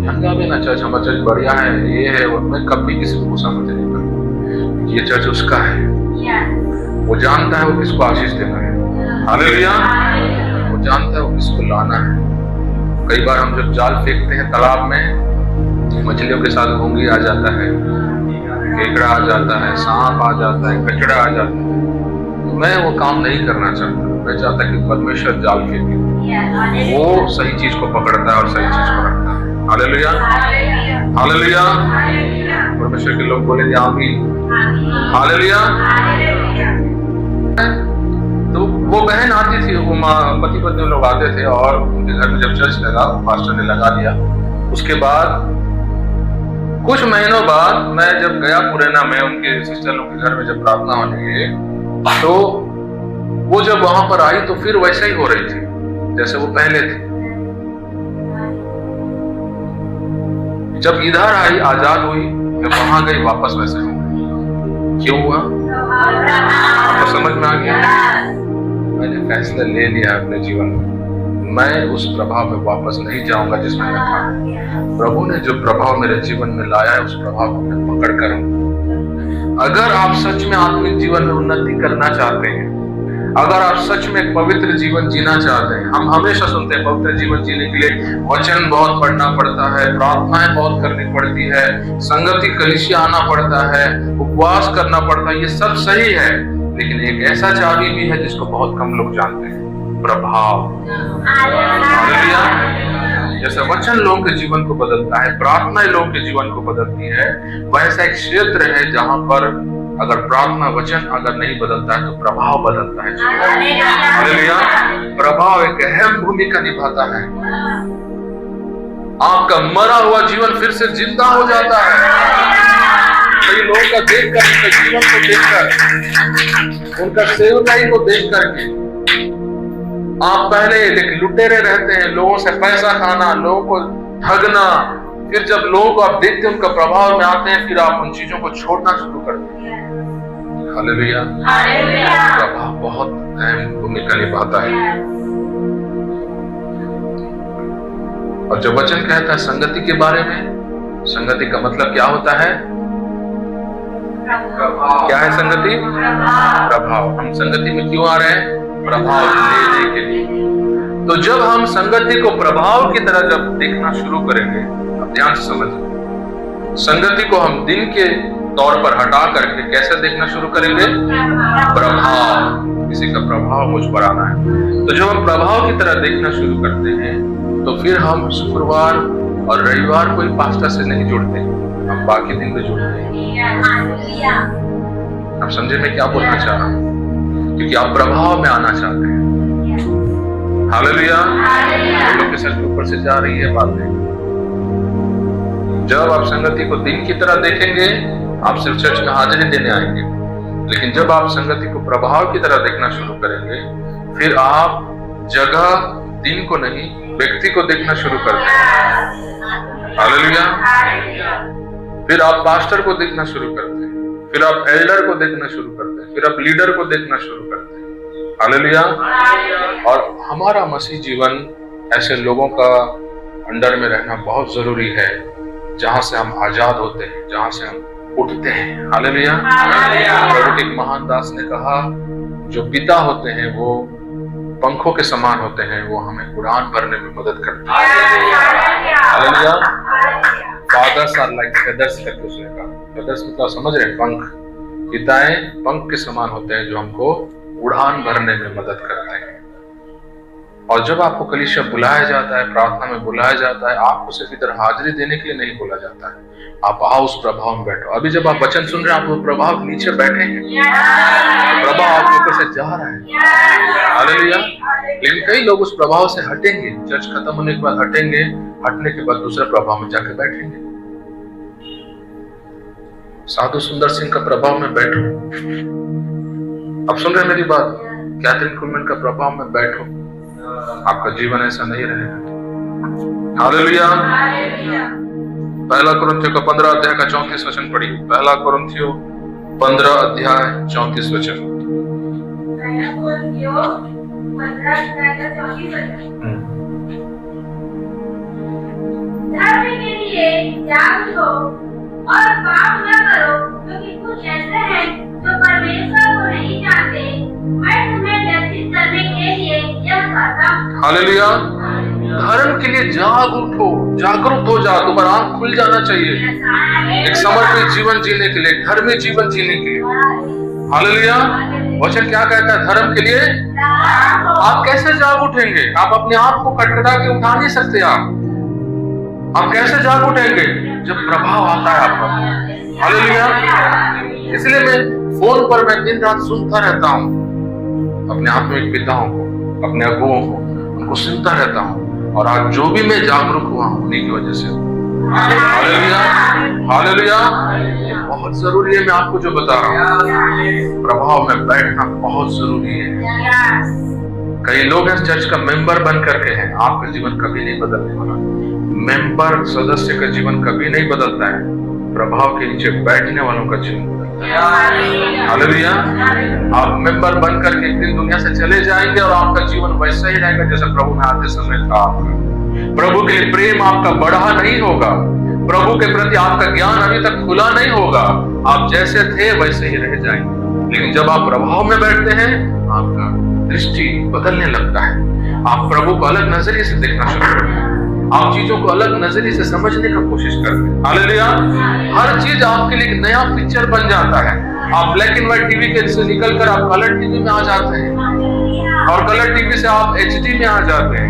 हंगा भी ना चर्च, हमारा चर्च बढ़िया है, ये है। और मैं कभी किसी को समझ नहीं करता, ये चर्च उसका है। वो जानता है वो किसको आशीष देना है। हालेलुया। वो जानता है वो किसको लाना है। कई बार हम जब जाल फेंकते हैं तालाब में, मछलियों के साथ घोंगी आ जाता है, केकड़ा आ जाता है, सांप आ जाता है, कचड़ा आ जाता है। तो मैं वो काम नहीं करना चाहता। मैं चाहता कि परमेश्वर जाल फेंके, वो सही चीज को पकड़ता है और सही चीज को रखता है। Hallelujah, hallelujah. परमेश्वर के लोग बोलेंगे आमीन, हालेलुया। तो वो बहन आती थी, वो पति पत्नी लोग आते थे और उनके घर में जब चर्च लगा, पास्टर ने लगा दिया। उसके बाद कुछ महीनों बाद मैं जब गया पुरैना में उनके सिस्टर लोग के घर में जब प्रार्थना होने गए, तो वो जब वहां पर आई तो फिर वैसे ही हो रही थी जैसे वो पहले थे। जब इधर आई आजाद हुई, जब वहां गई वापस वैसे हो गई। क्यों हुआ? आपको समझ में आ गया? मैंने फैसला ले लिया अपने जीवन में, मैं उस प्रभाव में वापस नहीं जाऊंगा जिसमें मैं था। प्रभु ने जो प्रभाव मेरे जीवन में लाया है, उस प्रभाव को मैं पकड़ कर रहूंगा। अगर आप सच में आत्मिक जीवन में उन्नति करना चाहते हैं, अगर आप सच में एक पवित्र जीवन जीना चाहते हैं, हम हमेशा सुनते हैं पवित्र जीवन जीने के लिए वचन बहुत पढ़ना पड़ता है, प्रार्थनाएं बहुत करनी पड़ती है, संगति कलीसिया आना पड़ता है, उपवास करना पड़ता है। ये सब सही है, लेकिन एक ऐसा चाबी भी है जिसको बहुत कम लोग जानते हैं, प्रभाव। हालेलुया। जैसे वचन लोगों के जीवन को बदलता है, प्रार्थना लोगों के जीवन को बदलती है, वैसा एक क्षेत्र है जहां पर अगर प्रार्थना वचन अगर नहीं बदलता है तो प्रभाव बदलता है। हालेलुया। प्रभाव एक अहम भूमिका निभाता है। आपका मरा हुआ जीवन फिर से जिंदा हो जाता है। कई लोगों का देखकर, उनके जीवन को देखकर, उनका सेवकाई को देख करके, आप पहले लुटेरे रहते हैं, लोगों से पैसा खाना, लोगों को ठगना, फिर जब लोगों को आप देखते हैं उनका प्रभाव में आते हैं, फिर आप उन चीजों को छोड़ना शुरू करते हैं। हालेलुया। प्रभाव बहुत अहम भूमिका निभाता है। और जब वचन कहता है संगति के बारे में, संगति का मतलब क्या होता है? क्या है संगति? प्रभाव। हम संगति में क्यों आ रहे हैं? प्रभाव लेने के लिए। तो जब हम संगति को प्रभाव की तरह जब देखना शुरू करेंगे, अब ध्यान से समझिए, संगति को हम दिन के तौर पर हटा करके कैसे देखना शुरू करेंगे? प्रभाव। किसी का प्रभाव मुझ पर आना है। तो जब हम प्रभाव की तरह देखना शुरू करते हैं, तो फिर हम शुक्रवार और रविवार कोई पास्टर से नहीं जुड़ते, हम बाकी दिन में जुड़ते हैं। आप समझे मैं क्या बोलना चाह रहा हूँ? क्योंकि आप प्रभाव में आना चाहते हैं। हालेलुया। लोगों के सर के ऊपर से जा रही है बातें। जब आप संगति को दिन की तरह देखेंगे, आप सिर्फ चर्च में हाजिरी देने आएंगे, लेकिन जब आप संगति को प्रभाव की तरह देखना शुरू करेंगे, फिर आप जगह, दिन को नहीं, व्यक्ति को देखना शुरू करते हैं। हालेलुया। फिर आप पास्टर को देखना शुरू करते हैं, फिर आप एल्डर को देखना शुरू करते हैं, फिर आप लीडर को देखना शुरू करते हैं। हालेलुया। और हमारा मसीह जीवन ऐसे लोगों का अंडर में रहना बहुत जरूरी है, जहां से हम आजाद होते हैं, जहां से हम उठते हैं। हालेलुया। प्रभु के महान दास ने कहा, जो पिता होते हैं वो पंखों के समान होते हैं, वो हमें उड़ान भरने में मदद करते हैं। Hallelujah. Fathers are like feathers करके उसने कहा। फेदर्स मतलब समझ रहे हैं? पंख। पिताएं पंख के समान होते हैं जो हमको उड़ान भरने में मदद करते हैं। और जब आपको कलीसिया बुलाया जाता है, प्रार्थना में बुलाया जाता है, आपको सिर्फ इधर हाजिरी देने के लिए नहीं बोला जाता है, आप आओ उस प्रभाव में बैठो। अभी जब आप वचन सुन रहे हैं, आप वो प्रभाव के नीचे बैठे हैं, प्रभाव आपके ऊपर से जा रहा है। हालेलुया। लेकिन कई लोग उस प्रभाव से हटेंगे, चर्च खत्म होने के बाद हटेंगे, हटने के बाद दूसरे प्रभाव में जाके बैठेंगे। साधु सुंदर सिंह का प्रभाव में बैठो। अब सुन रहे मेरी बात? कैथरीन कुलमैन का प्रभाव में बैठो, आपका जीवन ऐसा नहीं रहेगा। हालेलुया। पहला कुरिन्थियों का 15 अध्याय का 34 वचन पढ़िए। पहला कुरिन्थियों 15 अध्याय 34 वचन। धर्म के लिए जागो और पाप न करो, क्योंकि कुछ ऐसे हैं जो परमेश्वर को नहीं जानते। मैं तुम्हें लज्जित करने के लिए यह कहता हूँ। हालेलुया। धर्म के लिए जाग उठो, जागरूक हो जाओ, तुम्हारा आंख खुल जाना चाहिए एक समर्पित जीवन जीने के लिए, धर्मी जीवन जीने के लिए। हालेलुया। वचन क्या कहता है? धर्म के लिए आप कैसे जाग उठेंगे? आप अपने आप को खटखटा के उठा नहीं सकते। आप कैसे जाग उठेंगे? जब प्रभाव आता है आपका। हालेलुया। इसलिए मैं फोन पर मैं दिन रात सुनता रहता हूँ अपने आत्मिक पिताओं को, अपने अगुओं को, उनको सुनता रहता हूँ। और आज जो भी मैं जागरूक हुआ हूँ उन्हीं की वजह से। हालेलुया। हालेलुया। ये बहुत जरूरी है। मैं आपको जो बता रहा हूँ, प्रभाव में बैठना बहुत जरूरी है। कई लोग हैं चर्च का मेंबर बन करके हैं, आपका जीवन कभी नहीं बदलने वाला। मेंबर सदस्य का जीवन कभी नहीं बदलता है, प्रभाव के नीचे बैठने वालों का जीवन बदलता है। हालेलुया। आप मेंबर बनकर के एक दिन दुनिया से चले जाएंगे और आपका जीवन वैसा ही रहेगा जैसा प्रभु में आते समय था आपका। प्रभु के लिए प्रेम आपका बढ़ा नहीं होगा, प्रभु के प्रति आपका ज्ञान अभी तक खुला नहीं होगा, आप जैसे थे वैसे ही रह जाएंगे। लेकिन जब आप प्रभाव में बैठते हैं, आपका दृष्टि बदलने लगता है, आप प्रभु को अलग नजरिए से देखना शुरू करते हैं, आप चीजों को अलग नजरिए से समझने का कोशिश करते हैं। हालेलुया। हर चीज आपके लिए एक नया पिक्चर बन जाता है। आप ब्लैक एंड व्हाइट टीवी के से निकलकर आप कलर टीवी में आ जाते हैं, और कलर टीवी से आप HD में आ जाते हैं,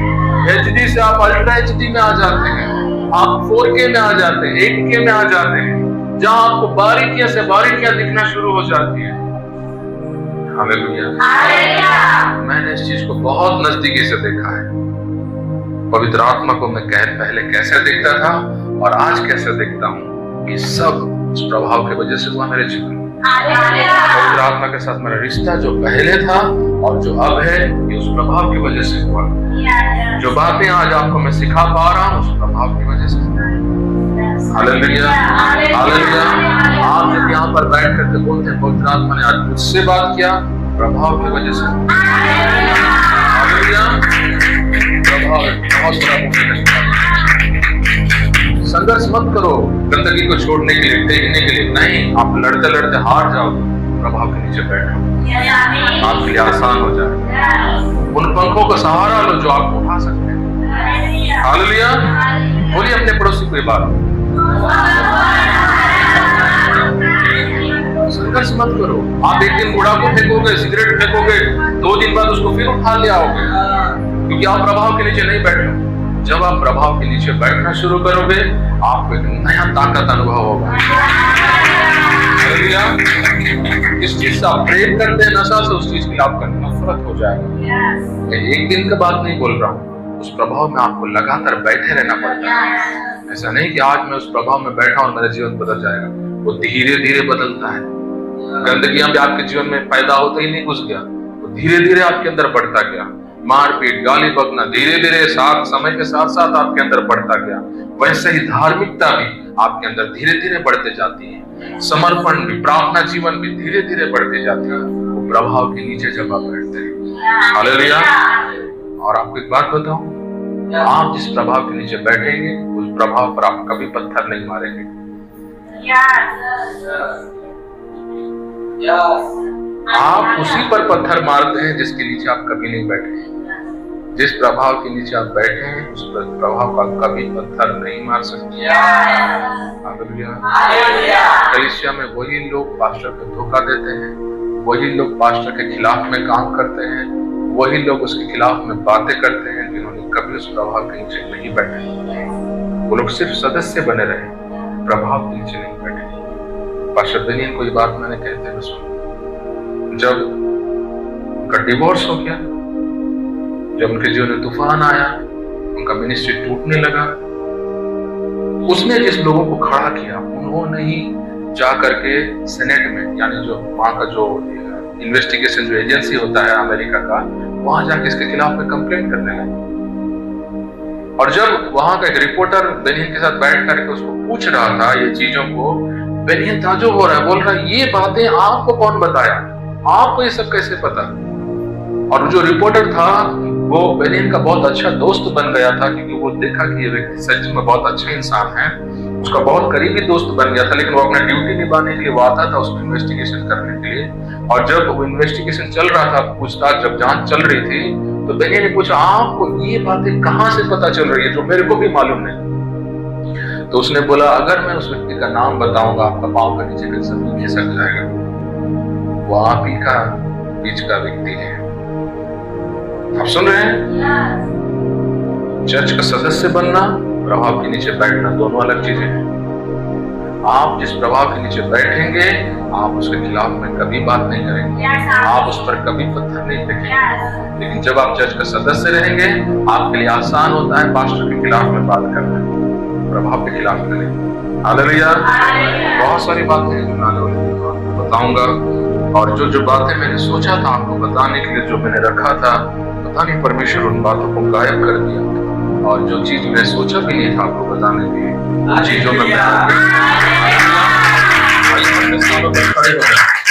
HD से आप अल्ट्रा HD में आ जाते हैं, आप 4K में आ जाते हैं, 8K में आ जाते हैं, जहां आपको बारीकियां से बारीकियां दिखना शुरू हो जाती है। हालेलुया। मैंने इस चीज को बहुत नजदीकी से देखा है। पवित्र आत्मा को मैं पहले कैसे देखता था और आज कैसे देखता हूँ, ये सब उस प्रभाव की वजह से हुआ मेरे जीवन में। पवित्र आत्मा के साथ मेरा रिश्ता जो पहले था और जो अब है, ये उस प्रभाव की वजह से हुआ। जो बातें आज आपको मैं सिखा पा रहा हूँ, उस प्रभाव की वजह से। हालेलुया। हालेलुया। आप जब यहाँ पर बैठ करके बोलते हैं पवित्र आत्मा ने आज मुझसे बात किया, प्रभाव की वजह से। हालेलुया। प्रभाव बहुत बड़ा मुख्य। संघर्ष मत करो गंदगी को छोड़ने के लिए, देखने के लिए नहीं, आप लड़ते लड़ते हार जाओ, प्रभाव के नीचे बैठो, आपके लिए आसान हो जाए। उन पंखों का सहारा लो जो आपको उठा सकते हैं। हालेलुया। बोलिए अपने पड़ोसी को ये बात, संघर्ष मत करो। आप एक दिन कूड़ा को फेंकोगे, सिगरेट फेंकोगे, 2 दिन बाद उसको फिर उठा ले आओगे, क्योंकि आप प्रभाव के नीचे नहीं बैठे। जब आप प्रभाव के नीचे बैठना शुरू करोगे, आपको एक नया ताकत अनुभव होगा। इस चीज से आप प्रेम करते हैं, नशा से उस चीज की आपका नफरत हो जाएगा। मैं एक दिन का बात नहीं बोल रहा हूँ, उस प्रभाव में आपको लगातार बैठे रहना पड़ता है। ऐसा नहीं कि आज मैं उस प्रभाव में बैठा और मेरा जीवन बदल जाएगा, वो धीरे धीरे बदलता है। गंदगियां भी आपके जीवन में पैदा होते ही नहीं घुस गया, वो धीरे धीरे आपके अंदर बढ़ता गया। मारपीट, गाली बकना धीरे धीरे साथ समय के साथ साथ आपके अंदर बढ़ता गया। वैसे ही धार्मिकता भी आपके अंदर धीरे धीरे बढ़ते जाती है। समर्पण भी, प्रार्थना जीवन भी धीरे धीरे बढ़ते जाती है, वो प्रभाव के नीचे जब आप बैठते हैं। हालेलुया। और आपको एक बात बताऊं, आप जिस प्रभाव के नीचे बैठेंगे, उस प्रभाव पर आप कभी पत्थर नहीं मारेंगे। आप उसी पर पत्थर मारते हैं जिसके नीचे आप कभी नहीं बैठे। जिस प्रभाव के नीचे आप बैठे हैं, उस प्रभाव का कभी पत्थर नहीं मार सकते। कलीसिया में वही लोग पास्टर को धोखा देते हैं, वही लोग पास्टर के खिलाफ में काम करते हैं, वही लोग उसके खिलाफ में बातें करते हैं, जिन्होंने कभी उस प्रभाव के नीचे नहीं बैठे। वो लोग सिर्फ सदस्य बने रहे, प्रभाव के नीचे नहीं बैठे। पास्टर बेनियन को ये बात मैंने कहते हुए सुनी। जब उनका डिवोर्स हो गया, जब उनके जीवन में तूफान आया, उनका मिनिस्ट्री टूटने लगा, उसने जिस लोगों को खड़ा किया, उन्होंने ही जा करके सेनेट में, यानी जो वहां का जो इन्वेस्टिगेशन जो एजेंसी होता है अमेरिका का, वहां जाके इसके खिलाफ में कंप्लेंट करने लगे। और जब वहां का एक रिपोर्टर बेनियन के साथ बैठ करके उसको पूछ रहा था ये चीजों को, बेनियन ताज्जुब हो रहा है, बोल रहा है ये बातें आपको कौन बताया, आपको ये सब कैसे पता। और जो रिपोर्टर था वो बेनियन का बहुत अच्छा दोस्त बन गया था, क्योंकि वो देखा कि ये व्यक्ति सच में बहुत अच्छा इंसान है, उसका बहुत करीबी दोस्त बन गया था। लेकिन वो अपना ड्यूटी निभाने के लिए वो आता था उसको इन्वेस्टिगेशन करने के लिए। और जब वो इन्वेस्टिगेशन चल रहा था, पूछताछ जब जांच चल रही थी, तो बेनियन ने पूछा आपको ये बातें कहाँ से पता चल रही है जो मेरे को भी मालूम नहीं। तो उसने बोला अगर मैं उस व्यक्ति का नाम बताऊंगा, आपका पांव का नीचे का जमीन खिसक जाएगा, वो आप ही का बीच का व्यक्ति है। आप सुन रहे हैं? चर्च का सदस्य बनना, प्रभाव के नीचे बैठना, दोनों अलग चीजें हैं। आप जिस प्रभाव के नीचे बैठेंगे, आप उसके खिलाफ में कभी बात नहीं करेंगे, आप उस पर कभी पत्थर नहीं फेंकेंगे। लेकिन जब आप चर्च का सदस्य रहेंगे, आपके लिए आसान होता है पास्टर के खिलाफ में बात करना, प्रभाव के खिलाफ करें। हालेलुया। बहुत सारी बातें हैं जो मैं आपको बताऊंगा, और जो बातें मैंने सोचा था आपको बताने के लिए, जो मैंने रखा था, पता नहीं परमेश्वर उन बातों को गायब कर दिया। और जो चीज मैं सोचा भी नहीं था आपको बताने के लिए, उन चीजों में मैं खड़े हो गए।